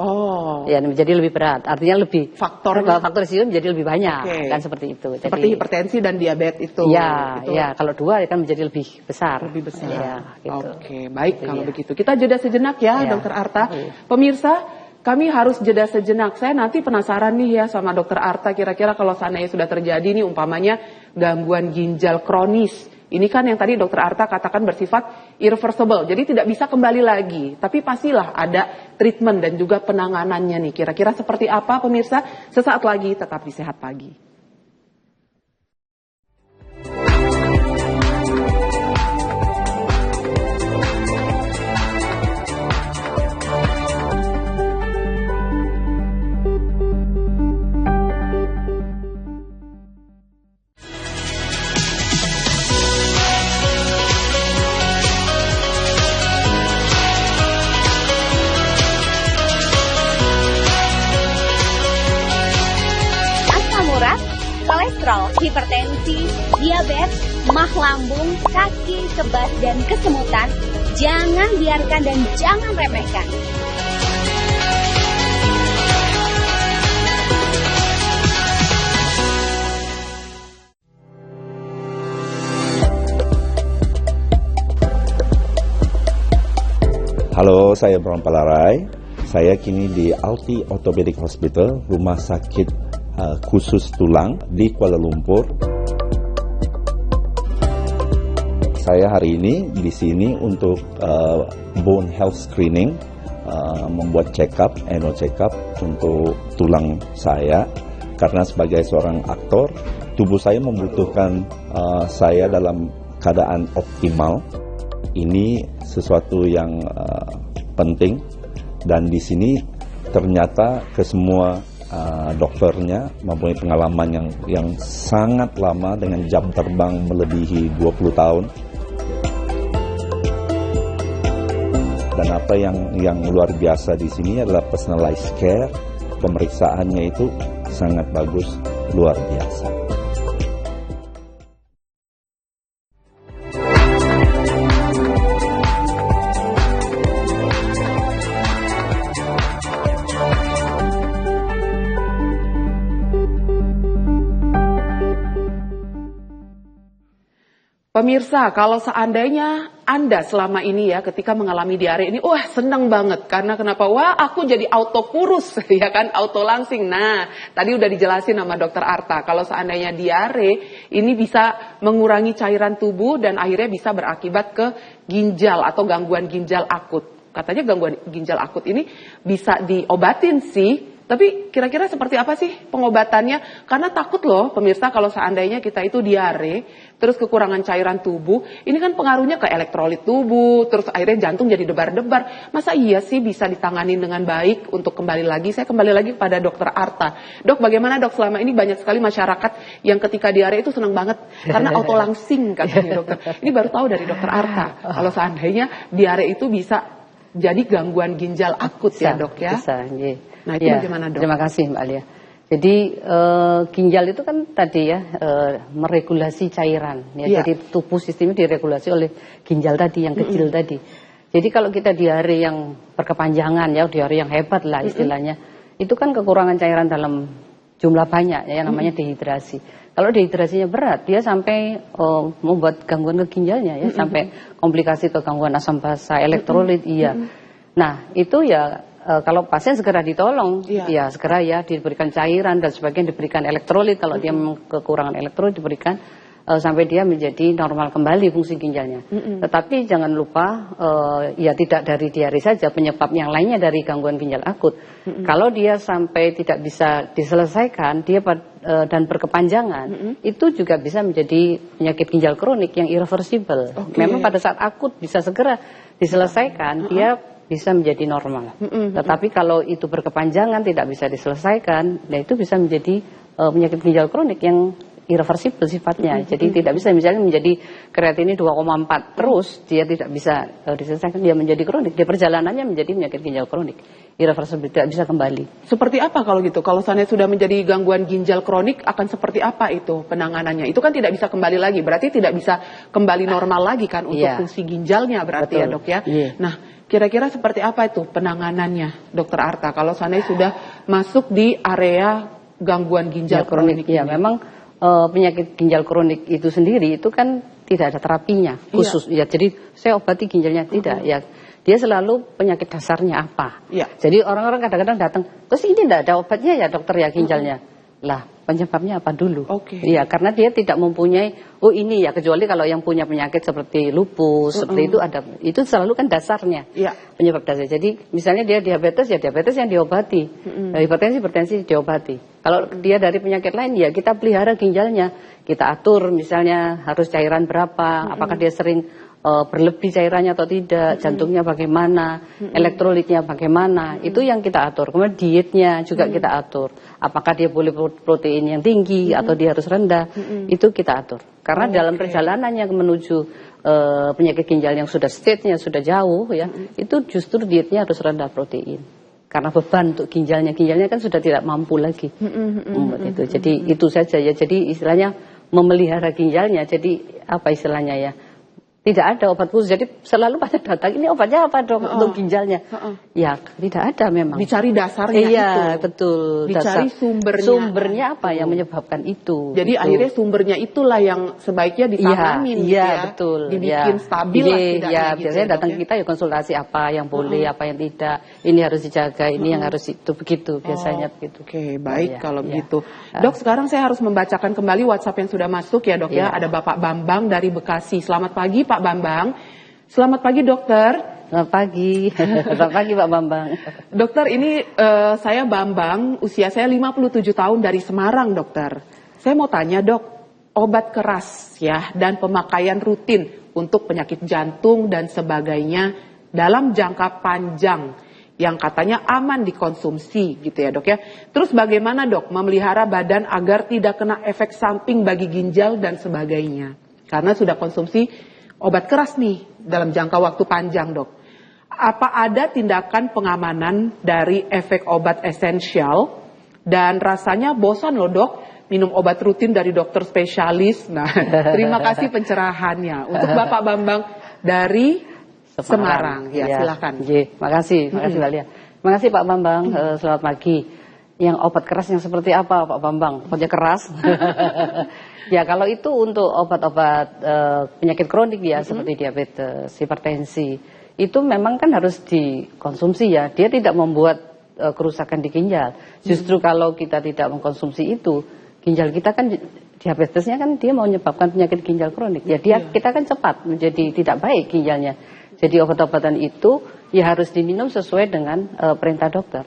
Ya, menjadi lebih berat. Artinya lebih faktor risiko menjadi lebih banyak, kan seperti itu. Seperti hipertensi dan diabetes itu. Ya, itu. Ya, kalau dua kan menjadi lebih besar. Lebih besar. Ya, gitu. Baik itu kalau begitu. Kita jeda sejenak ya, Dokter Arta. Pemirsa, kami harus jeda sejenak. Saya nanti penasaran nih ya sama Dokter Arta, kira-kira kalau seandainya sudah terjadi nih umpamanya gangguan ginjal kronis. Ini kan yang tadi Dokter Arta katakan bersifat irreversible, jadi tidak bisa kembali lagi. Tapi pastilah ada treatment dan juga penanganannya nih. Kira-kira seperti apa pemirsa? Sesaat lagi tetap di Sehat Pagi. Hipertensi, diabetes, mah lambung, kaki, kebas, dan kesemutan, jangan biarkan dan jangan remehkan. Halo, saya Bram Palarai. Saya kini di Alti Orthopedic Hospital, rumah sakit khusus tulang di Kuala Lumpur. Saya hari ini di sini untuk bone health screening, membuat annual check up untuk tulang saya, karena sebagai seorang aktor, tubuh saya membutuhkan saya dalam keadaan optimal. Ini sesuatu yang penting, dan di sini ternyata kesemua dokternya mempunyai pengalaman yang sangat lama dengan jam terbang melebihi 20 tahun. Dan apa yang luar biasa di sini adalah personalized care, pemeriksaannya itu sangat bagus, luar biasa. Pemirsa, kalau seandainya Anda selama ini ya ketika mengalami diare ini, wah senang banget. Karena kenapa? Wah aku jadi auto kurus, ya kan, auto langsing. Nah, tadi udah dijelasin sama Dokter Arta, kalau seandainya diare ini bisa mengurangi cairan tubuh dan akhirnya bisa berakibat ke ginjal atau gangguan ginjal akut. Katanya gangguan ginjal akut ini bisa diobatin sih. Tapi kira-kira seperti apa sih pengobatannya? Karena takut loh pemirsa kalau seandainya kita itu diare, terus kekurangan cairan tubuh, ini kan pengaruhnya ke elektrolit tubuh, terus akhirnya jantung jadi debar-debar. Masa iya sih bisa ditangani dengan baik untuk kembali lagi? Saya kembali lagi kepada Dokter Arta. Dok, bagaimana dok selama ini banyak sekali masyarakat yang ketika diare itu senang banget karena auto langsing katanya dokter. Ini baru tahu dari Dokter Arta kalau seandainya diare itu bisa jadi gangguan ginjal akut ya dok ya? Bisa, yeah. Nah itu bagaimana dok? Terima kasih Mbak Alia. Jadi ginjal itu kan tadi ya meregulasi cairan ya. Jadi tubuh sistemnya diregulasi oleh ginjal tadi yang kecil tadi. Jadi kalau kita diare yang berkepanjangan ya, diare yang hebat lah istilahnya, itu kan kekurangan cairan dalam jumlah banyak ya, yang namanya dehidrasi. Kalau dehidrasinya berat, dia sampai membuat gangguan ke ginjalnya ya, sampai komplikasi ke gangguan asam basa, elektrolit, Nah itu ya kalau pasien segera ditolong, ya segera ya diberikan cairan dan sebagian diberikan elektrolit. Kalau dia kekurangan elektrolit diberikan sampai dia menjadi normal kembali fungsi ginjalnya. Tetapi jangan lupa ya tidak dari diare saja, penyebab yang lainnya dari gangguan ginjal akut. Kalau dia sampai tidak bisa diselesaikan, dia dan berkepanjangan, itu juga bisa menjadi penyakit ginjal kronik yang irreversible. Memang pada saat akut bisa segera diselesaikan, dia bisa menjadi normal. Tetapi kalau itu berkepanjangan tidak bisa diselesaikan, nah itu bisa menjadi penyakit ginjal kronik yang irreversible sifatnya. Jadi tidak bisa misalnya menjadi kreatinine 2,4 terus dia tidak bisa diselesaikan, dia menjadi kronik. Dia perjalanannya menjadi penyakit ginjal kronik, irreversible, tidak bisa kembali. Seperti apa kalau gitu? Kalau saya sudah menjadi gangguan ginjal kronik akan seperti apa itu penanganannya? Itu kan tidak bisa kembali lagi, berarti tidak bisa kembali normal lagi kan untuk fungsi ginjalnya berarti. Betul. Ya dok ya. Nah kira-kira seperti apa itu penanganannya Dokter Arta kalau saya sudah masuk di area gangguan ginjal kronik? Ya memang penyakit ginjal kronik itu sendiri itu kan tidak ada terapinya khusus ya, jadi saya obati ginjalnya tidak ya, dia selalu penyakit dasarnya apa. Jadi orang-orang kadang-kadang datang terus ini tidak ada obatnya ya dokter ya ginjalnya, lah penyebabnya apa dulu. Iya, karena dia tidak mempunyai ini ya, kecuali kalau yang punya penyakit seperti lupus seperti itu ada, itu selalu kan dasarnya penyebab dasar. Jadi misalnya dia diabetes ya diabetes yang diobati, hipertensi diobati. Kalau dia dari penyakit lain ya kita pelihara ginjalnya, kita atur misalnya harus cairan berapa, apakah dia sering berlebih cairannya atau tidak, jantungnya bagaimana, elektrolitnya bagaimana, itu yang kita atur. Kemudian dietnya juga kita atur, apakah dia boleh protein yang tinggi atau dia harus rendah, itu kita atur. Karena dalam perjalanannya menuju penyakit ginjal yang sudah stage-nya sudah jauh ya, itu justru dietnya harus rendah protein. Karena beban untuk ginjalnya kan sudah tidak mampu lagi. Itu. Jadi itu saja ya. Jadi istilahnya memelihara ginjalnya. Jadi apa istilahnya ya? Tidak ada obat khusus. Jadi selalu pada datang ini obatnya apa dok untuk ginjalnya? Ya tidak ada memang. Dicari dasarnya itu. Iya betul. Dicari sumbernya. Sumbernya apa yang menyebabkan itu? Jadi akhirnya sumbernya itulah yang sebaiknya ditanganin. Iya betul. Dibikin stabil lah tidaknya. Iya biasanya datang ke kita ya konsultasi apa yang boleh, apa yang tidak. Ini harus dijaga, ini yang harus itu begitu biasanya begitu. Oke baik kalau begitu. Dok sekarang saya harus membacakan kembali WhatsApp yang sudah masuk ya dok ya. Ada Bapak Bambang dari Bekasi. Selamat pagi Pak Bambang. Selamat pagi dokter. Selamat pagi. Selamat pagi Pak Bambang. Dokter ini saya Bambang, usia saya 57 tahun dari Semarang dokter. Saya mau tanya dok, obat keras ya dan pemakaian rutin untuk penyakit jantung dan sebagainya dalam jangka panjang yang katanya aman dikonsumsi gitu ya dok ya. Terus bagaimana dok memelihara badan agar tidak kena efek samping bagi ginjal dan sebagainya? Karena sudah konsumsi obat keras nih dalam jangka waktu panjang dok. Apa ada tindakan pengamanan dari efek obat esensial dan rasanya bosan loh dok minum obat rutin dari dokter spesialis. Nah terima kasih pencerahannya untuk Bapak Bambang dari Semarang. Ya silakan. Makasih Mbak Lia. Makasih Pak Bambang. Selamat pagi. Yang obat keras yang seperti apa Pak Bambang? Obatnya keras? Ya kalau itu untuk obat-obat penyakit kronik ya seperti diabetes, hipertensi, itu memang kan harus dikonsumsi ya. Dia tidak membuat kerusakan di ginjal. Justru kalau kita tidak mengkonsumsi itu, ginjal kita kan diabetesnya kan dia mau menyebabkan penyakit ginjal kronik. Ya kita kan cepat menjadi tidak baik ginjalnya. Jadi obat-obatan itu ya harus diminum sesuai dengan perintah dokter.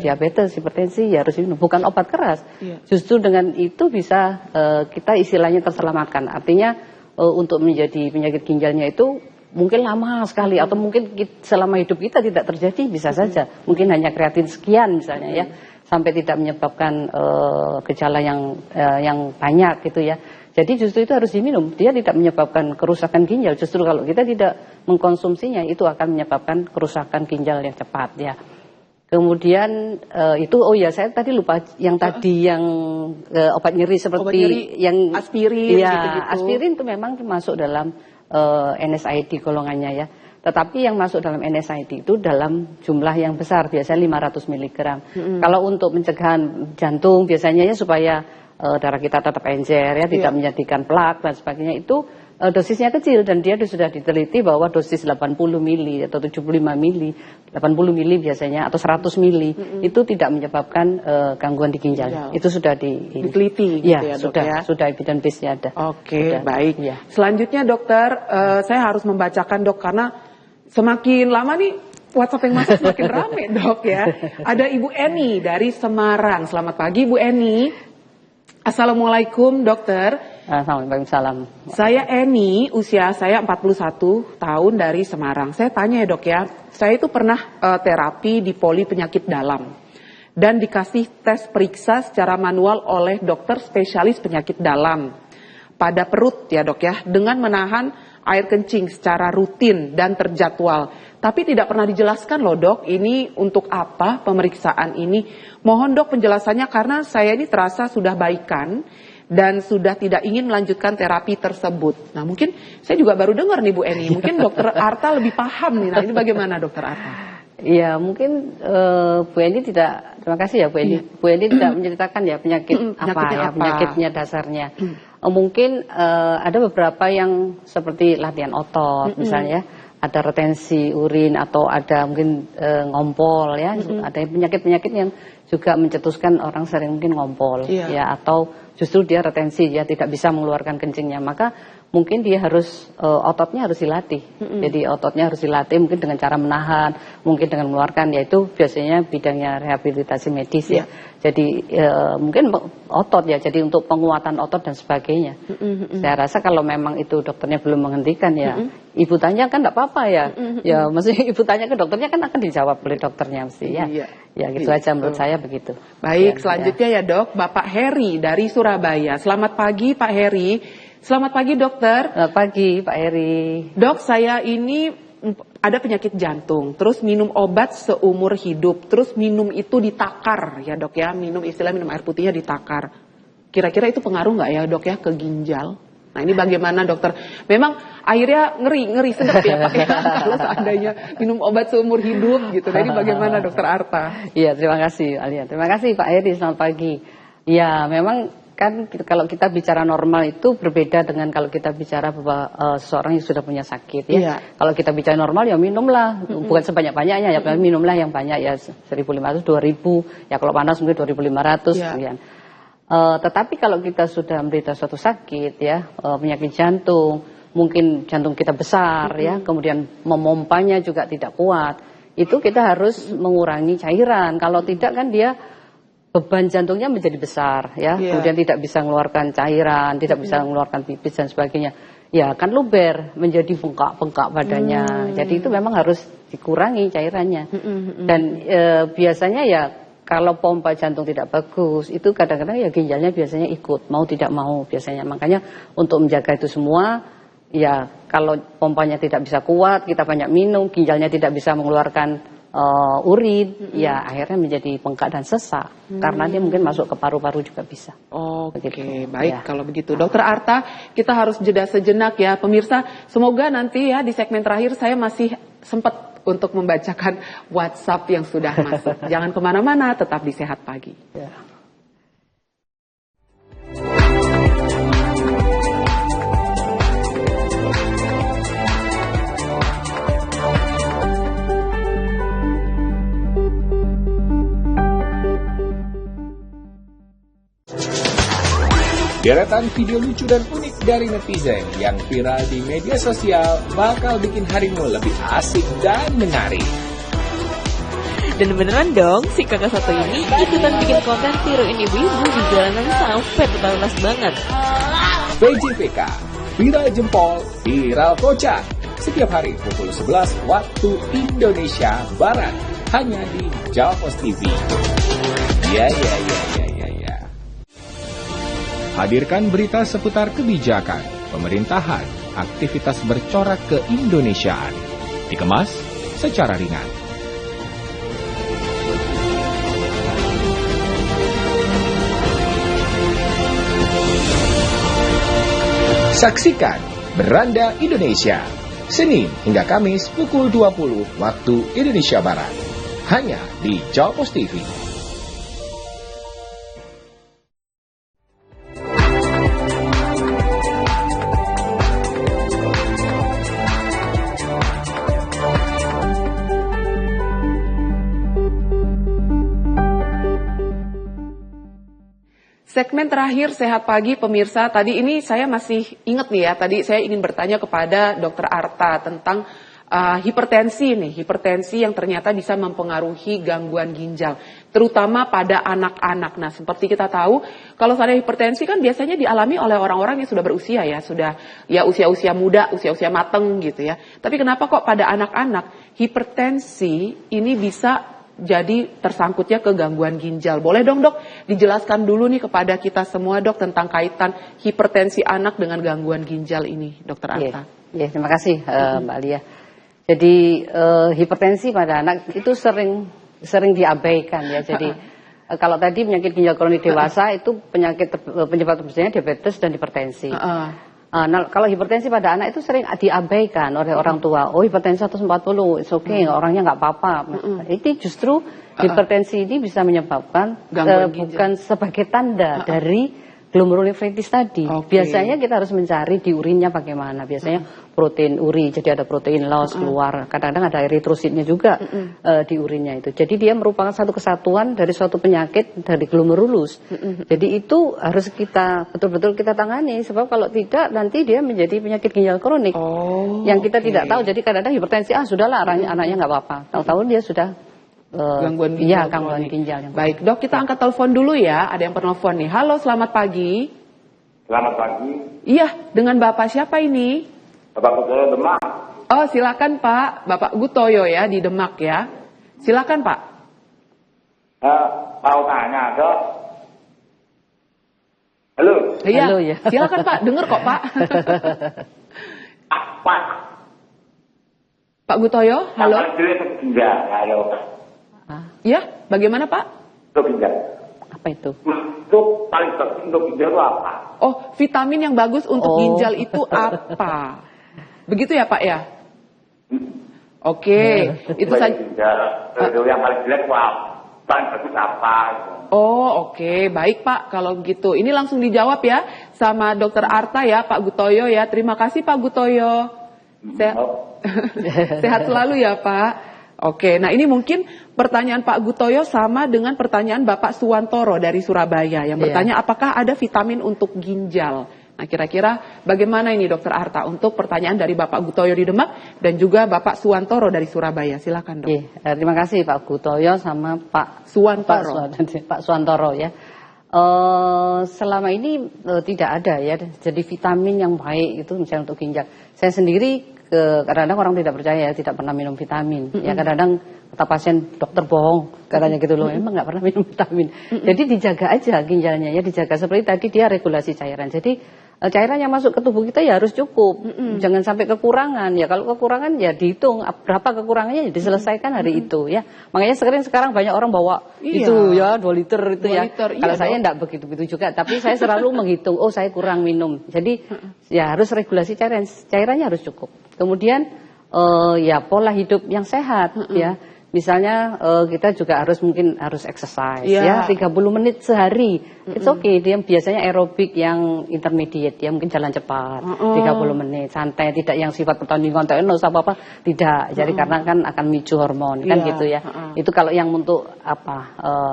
Diabetes, hipertensi ya harus diminum, bukan obat keras. Justru dengan itu bisa kita istilahnya terselamatkan. Artinya untuk menjadi penyakit ginjalnya itu mungkin lama sekali atau mungkin selama hidup kita tidak terjadi, bisa saja. Mungkin hanya kreatin sekian misalnya ya, sampai tidak menyebabkan gejala yang banyak gitu ya. Jadi justru itu harus diminum. Dia tidak menyebabkan kerusakan ginjal. Justru kalau kita tidak mengkonsumsinya itu akan menyebabkan kerusakan ginjal yang cepat ya. Kemudian itu saya tadi lupa yang tadi yang obat nyeri seperti obat nyeri, yang aspirin ya, gitu-gitu. Aspirin itu memang masuk dalam NSAID golongannya ya. Tetapi yang masuk dalam NSAID itu dalam jumlah yang besar, biasanya 500 mg. Kalau untuk pencegahan jantung biasanya ya supaya darah kita tetap encer ya, tidak menjadikan plak dan sebagainya, itu dosisnya kecil dan dia sudah diteliti bahwa dosis 80 mili atau 75 mili, 80 mili biasanya atau 100 mili itu tidak menyebabkan gangguan di ginjal. Itu sudah diteliti ya, gitu ya, sudah, Dok, ya? Sudah evidence base-nya ada. Oke, sudah, baik. Ya. Selanjutnya dokter, saya harus membacakan Dok karena semakin lama nih WhatsApp yang masuk semakin rame Dok ya. Ada Ibu Eni dari Semarang. Selamat pagi Bu Eni. Assalamualaikum dokter. Waalaikumsalam. Saya Eni, usia saya 41 tahun dari Semarang. Saya tanya ya Dok ya, saya itu pernah terapi di poli penyakit dalam. Dan dikasih tes periksa secara manual oleh dokter spesialis penyakit dalam. Pada perut ya Dok ya, dengan menahan air kencing secara rutin dan terjadwal. Tapi tidak pernah dijelaskan loh Dok, ini untuk apa pemeriksaan ini. Mohon Dok penjelasannya karena saya ini terasa sudah baikan dan sudah tidak ingin melanjutkan terapi tersebut. Nah mungkin saya juga baru dengar nih Bu Eni, mungkin Dokter Arta lebih paham nih. Nah ini bagaimana Dokter Arta? Iya mungkin Bu Eni tidak, terima kasih ya Bu Eni. Bu Eni tidak menceritakan ya penyakitnya dasarnya. Mungkin ada beberapa yang seperti latihan otot misalnya, ada retensi urin atau ada mungkin ngompol ya, ada penyakit-penyakit yang juga mencetuskan orang sering mungkin ngompol ya, atau justru dia retensi ya, tidak bisa mengeluarkan kencingnya, maka mungkin dia harus ototnya harus dilatih. Jadi ototnya harus dilatih mungkin dengan cara menahan, mungkin dengan mengeluarkan, yaitu biasanya bidangnya rehabilitasi medis ya. Jadi mungkin otot ya, jadi untuk penguatan otot dan sebagainya. Saya rasa kalau memang itu dokternya belum menghentikan ya, ibu tanya kan enggak apa-apa ya. Ya maksudnya ibu tanya ke dokternya kan akan dijawab oleh dokternya mesti ya. Ya gitu aja menurut saya begitu. Baik, selanjutnya ya Dok, Bapak Heri dari Surabaya. Selamat pagi Pak Heri. Selamat pagi dokter. Selamat pagi Pak Heri. Dok, saya ini ada penyakit jantung, terus minum obat seumur hidup, terus minum itu ditakar ya Dok ya, minum air putihnya ditakar. Kira-kira itu pengaruh nggak ya Dok ya ke ginjal? Nah ini bagaimana dokter? Memang akhirnya ngeri sedap ya Pak ya, kalau seandainya minum obat seumur hidup gitu. Nah ini bagaimana Dokter Arta? Iya terima kasih Alia, terima kasih Pak Heri, selamat pagi. Ya memang kan kalau kita bicara normal itu berbeda dengan kalau kita bicara bahwa seseorang yang sudah punya sakit ya. Kalau kita bicara normal ya minumlah, bukan sebanyak-banyaknya ya, minumlah yang banyak ya 1.500, 2.000, ya kalau panas mungkin 2.500 kemudian. Tetapi kalau kita sudah menderita suatu sakit ya, penyakit jantung, mungkin jantung kita besar ya, kemudian memompanya juga tidak kuat, itu kita harus mengurangi cairan. Kalau tidak kan dia beban jantungnya menjadi besar ya, kemudian tidak bisa mengeluarkan cairan, tidak bisa mengeluarkan pipis dan sebagainya. Ya kan luber, menjadi bengkak-bengkak badannya. Jadi itu memang harus dikurangi cairannya. Dan biasanya ya kalau pompa jantung tidak bagus, itu kadang-kadang ya ginjalnya biasanya ikut, mau tidak mau biasanya. Makanya untuk menjaga itu semua, ya kalau pompanya tidak bisa kuat, kita banyak minum, ginjalnya tidak bisa mengeluarkan urin, ya akhirnya menjadi bengkak dan sesak karena dia mungkin masuk ke paru-paru juga bisa. Oke, baik kalau begitu. Dokter Arta, kita harus jeda sejenak ya pemirsa. Semoga nanti ya di segmen terakhir saya masih sempat untuk membacakan WhatsApp yang sudah masuk. Jangan kemana-mana, tetap di Sehat Pagi. Deretan video lucu dan unik dari netizen yang viral di media sosial bakal bikin harimu lebih asik dan menarik. Dan beneran dong, si kakak satu ini ikutan bikin konten tiruin ibu-ibu di jalanan sampai totalitas banget. VJPK, viral jempol, viral kocak. Setiap hari pukul 11 waktu Indonesia Barat. Hanya di Jawa Post TV. Ya. menghadirkan berita seputar kebijakan, pemerintahan, aktivitas bercorak keindonesiaan. Dikemas secara ringan. Saksikan Beranda Indonesia, Senin hingga Kamis pukul 20 waktu Indonesia Barat. Hanya di Jawa Pos TV. Segmen terakhir Sehat Pagi pemirsa, tadi ini saya masih ingat nih ya, tadi saya ingin bertanya kepada Dr. Arta tentang hipertensi nih, hipertensi yang ternyata bisa mempengaruhi gangguan ginjal, terutama pada anak-anak. Nah, seperti kita tahu, kalau ada hipertensi kan biasanya dialami oleh orang-orang yang sudah berusia ya, sudah ya usia-usia muda, usia-usia mateng gitu ya. Tapi kenapa kok pada anak-anak hipertensi ini bisa jadi tersangkutnya ke gangguan ginjal? Boleh dong dok, dijelaskan dulu nih kepada kita semua dok tentang kaitan hipertensi anak dengan gangguan ginjal ini, Dokter Arta. Iya, terima kasih Mbak Alia. Jadi hipertensi pada anak itu sering diabaikan ya. Jadi kalau tadi penyakit ginjal kronik dewasa itu penyebab terbesarnya diabetes dan hipertensi. Nah, kalau hipertensi pada anak itu sering diabaikan oleh orang tua. Oh, hipertensi 140, it's okay, orangnya nggak apa-apa. Ini justru hipertensi ini bisa menyebabkan bukan sebagai tanda dari glomerulonefritis tadi. Biasanya kita harus mencari di urinnya bagaimana. Biasanya protein uri, jadi ada protein loss keluar. Kadang-kadang ada eritrositnya juga di urinnya itu. Jadi dia merupakan satu kesatuan dari suatu penyakit dari glomerulus. Jadi itu harus kita betul-betul kita tangani. Sebab kalau tidak nanti dia menjadi penyakit ginjal kronik. Yang kita tidak tahu. Jadi kadang-kadang hipertensi, sudahlah anaknya nggak apa-apa. Tahu-tahu dia sudah gangguan ginjal. Iya, gangguan ginjal. Baik, dok, kita angkat telepon dulu ya. Ada yang penelpon nih. Halo, selamat pagi. Selamat pagi. Iya, dengan Bapak siapa ini? Bapak Gutoyo Demak. Oh, silakan Pak. Bapak Gutoyo ya di Demak ya. Silakan Pak. Mau tanya dok. Halo. Iya. Halo, ya. Silakan Pak. Dengar kok Pak. Apa? Pak Gutoyo, halo. Ginjal, halo. Ya, bagaimana Pak? Untuk ginjal. Apa itu? Untuk paling penting untuk ginjal itu apa? Oh, vitamin yang bagus untuk ginjal itu apa? Begitu ya Pak ya? Oke, itu saja. Ginjal, yang paling jelek apa? Paling bagus apa? Oh, oke. Baik Pak, kalau gitu. Ini langsung dijawab ya sama Dokter Arta ya, Pak Gutoyo ya. Terima kasih Pak Gutoyo. Sehat selalu ya Pak. Oke, nah ini mungkin pertanyaan Pak Gutoyo sama dengan pertanyaan Bapak Suwantoro dari Surabaya yang bertanya apakah ada vitamin untuk ginjal. Nah kira-kira bagaimana ini Dokter Arta untuk pertanyaan dari Bapak Gutoyo di Demak dan juga Bapak Suwantoro dari Surabaya. Silakan dok. Terima kasih Pak Gutoyo sama Pak Suwantoro. Pak Suwantoro ya. Selama ini tidak ada ya, jadi vitamin yang baik itu misalnya untuk ginjal. Saya sendiri kadang-kadang orang tidak percaya, tidak pernah minum vitamin. Ya kadang-kadang kata pasien dokter bohong, katanya gitu loh, emang nggak pernah minum vitamin. Jadi dijaga aja ginjalnya ya, dijaga seperti tadi dia regulasi cairan. Jadi cairan yang masuk ke tubuh kita ya harus cukup, jangan sampai kekurangan. Ya kalau kekurangan ya dihitung berapa kekurangannya ya diselesaikan hari itu ya. Makanya sekarang banyak orang bawa itu ya 2 liter itu 2 liter, kalau saya enggak begitu juga, tapi saya selalu menghitung, oh saya kurang minum. Jadi ya harus regulasi cairannya harus cukup. Kemudian ya pola hidup yang sehat ya. Misalnya kita juga harus exercise ya 30 menit sehari. It's okay, dia biasanya aerobik yang intermediate ya, mungkin jalan cepat 30 menit, santai, tidak yang sifat pertandingan tenis apa-apa, tidak. Jadi karena kan akan micu hormon kan gitu ya. Itu kalau yang untuk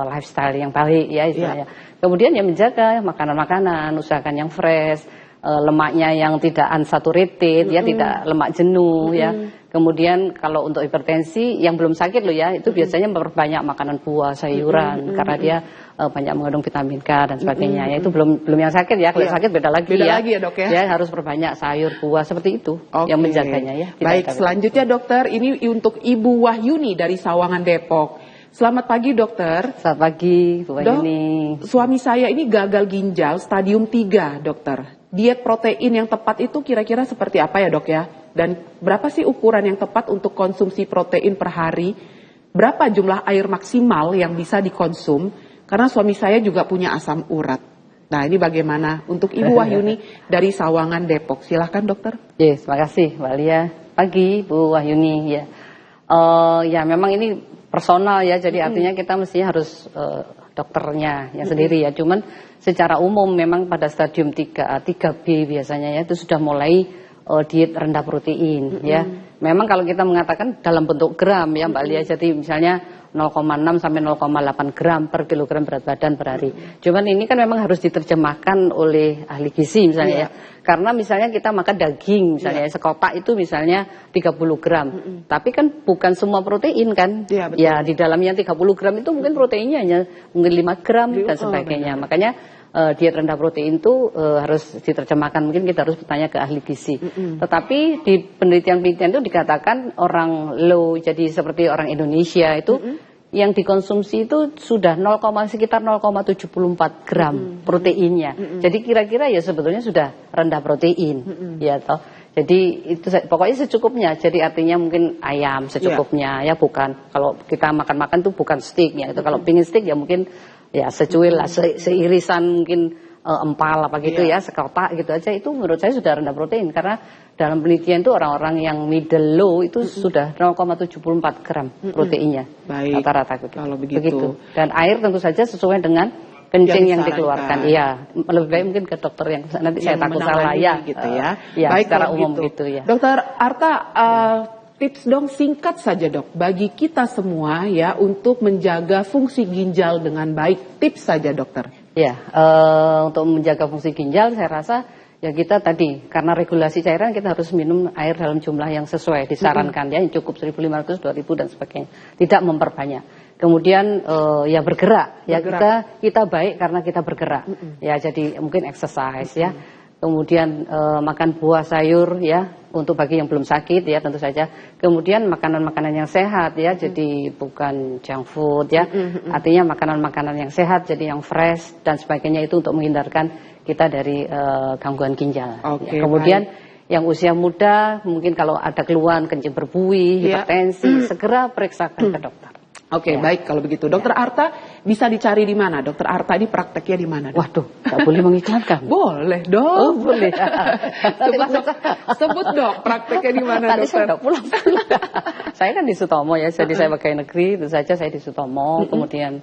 lifestyle yang baik ya istilahnya. Kemudian ya menjaga makanan-makanan, usahakan yang fresh, lemaknya yang tidak unsaturated ya, tidak lemak jenuh ya. Kemudian kalau untuk hipertensi yang belum sakit loh ya, itu biasanya memperbanyak makanan buah, sayuran karena dia banyak mengandung vitamin K dan sebagainya. Ya itu belum yang sakit ya. Kalau sakit beda lagi ya. Dok ya. Ya harus perbanyak sayur, buah seperti itu yang menjaganya ya. Baik, selanjutnya dokter, ini untuk Ibu Wahyuni dari Sawangan Depok. Selamat pagi dokter. Selamat pagi, Bu Dok, Yuni. suami saya ini gagal ginjal stadium 3, dokter. Diet protein yang tepat itu kira-kira seperti apa ya dok ya? Dan berapa sih ukuran yang tepat untuk konsumsi protein per hari? Berapa jumlah air maksimal yang bisa dikonsum? Karena suami saya juga punya asam urat. Nah ini bagaimana untuk Ibu Wahyuni dari Sawangan, Depok? Silahkan dokter. Yes, terima kasih Mbak Lia. Pagi Bu Wahyuni ya. Ya memang ini personal ya, jadi artinya kita mestinya harus dokternya yang sendiri ya. Cuman secara umum memang pada stadium 3B biasanya ya itu sudah mulai diet rendah protein ya. Memang kalau kita mengatakan dalam bentuk gram ya Mbak Lia, jadi misalnya 0,6 sampai 0,8 gram per kilogram berat badan per hari. Cuman ini kan memang harus diterjemahkan oleh ahli gizi misalnya ya. Karena misalnya kita makan daging misalnya sekotak itu misalnya 30 gram. Tapi kan bukan semua protein kan. Ya di dalamnya 30 gram itu mungkin proteinnya hanya mungkin 5 gram dan sebagainya. Makanya diet rendah protein itu harus diterjemahkan, mungkin kita harus bertanya ke ahli gizi. Tetapi di penelitian-penelitian itu dikatakan orang low, jadi seperti orang Indonesia itu yang dikonsumsi itu sudah sekitar 0,74 gram proteinnya. Jadi kira-kira ya sebetulnya sudah rendah protein, ya toh. Jadi itu pokoknya secukupnya. Jadi artinya mungkin ayam secukupnya ya, bukan kalau kita makan-makan tuh bukan steak ya. Itu kalau pingin steak ya mungkin ya secuil lah, seirisan mungkin empal apa gitu ya, sekotak gitu aja, itu menurut saya sudah rendah protein. Karena dalam penelitian itu orang-orang yang middle low itu sudah 0,74 gram proteinnya rata-rata kalau begitu. Dan air tentu saja sesuai dengan kencing yang dikeluarkan. Iya, lebih baik mungkin ke dokter yang nanti saya takut salah ya gitu ya. Baik, secara umum gitu ya. Dokter Arta, tips dong singkat saja dok bagi kita semua ya untuk menjaga fungsi ginjal dengan baik. Tips saja dokter. Ya, untuk menjaga fungsi ginjal saya rasa ya kita tadi karena regulasi cairan kita harus minum air dalam jumlah yang sesuai disarankan ya, yang cukup 1.500, 2.000 dan sebagainya. Tidak memperbanyak. Kemudian ya bergerak. Ya kita baik karena kita bergerak. Ya jadi mungkin exercise ya. Kemudian makan buah sayur ya untuk bagi yang belum sakit ya tentu saja. Kemudian makanan-makanan yang sehat ya, jadi bukan junk food ya. Artinya makanan-makanan yang sehat, jadi yang fresh dan sebagainya itu untuk menghindarkan kita dari gangguan ginjal. Ya. Kemudian yang usia muda mungkin kalau ada keluhan kencing berbuih, hipertensi, segera periksakan ke dokter. Oke, baik kalau begitu. Dokter Arta bisa dicari di mana? Dokter Arta ini prakteknya di mana? Waduh, nggak boleh mengiklankan. Boleh dong. Oh, boleh. Sebut dok, prakteknya di mana dokter? Saya udah pulang. Saya kan di Sutomo ya, jadi saya pegawai negeri, tentu saja saya di Sutomo. Kemudian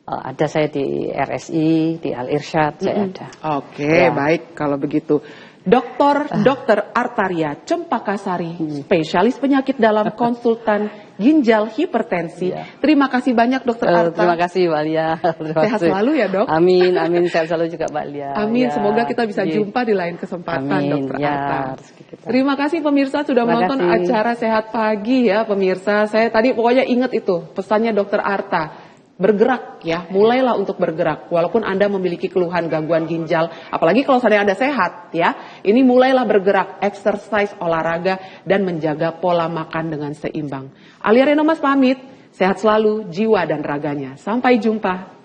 ada saya di RSI, di Al Irsyad, saya ada. Oke, baik kalau begitu. Dokter Artaria Cempakasari, spesialis penyakit dalam konsultan ginjal hipertensi. Terima kasih banyak Dokter Arta. Terima kasih Mbak Lia. Sehat selalu ya dok. Amin, amin, sehat selalu juga Mbak Lia. Amin, semoga kita bisa jumpa di lain kesempatan Dokter Arta. Terima kasih pemirsa sudah menonton acara Sehat Pagi ya pemirsa. Saya tadi pokoknya ingat itu pesannya Dokter Arta. Bergerak ya, mulailah untuk bergerak. Walaupun Anda memiliki keluhan gangguan ginjal, apalagi kalau saya Anda sehat ya, ini mulailah bergerak, exercise, olahraga, dan menjaga pola makan dengan seimbang. Alia Renomas pamit, sehat selalu jiwa dan raganya. Sampai jumpa.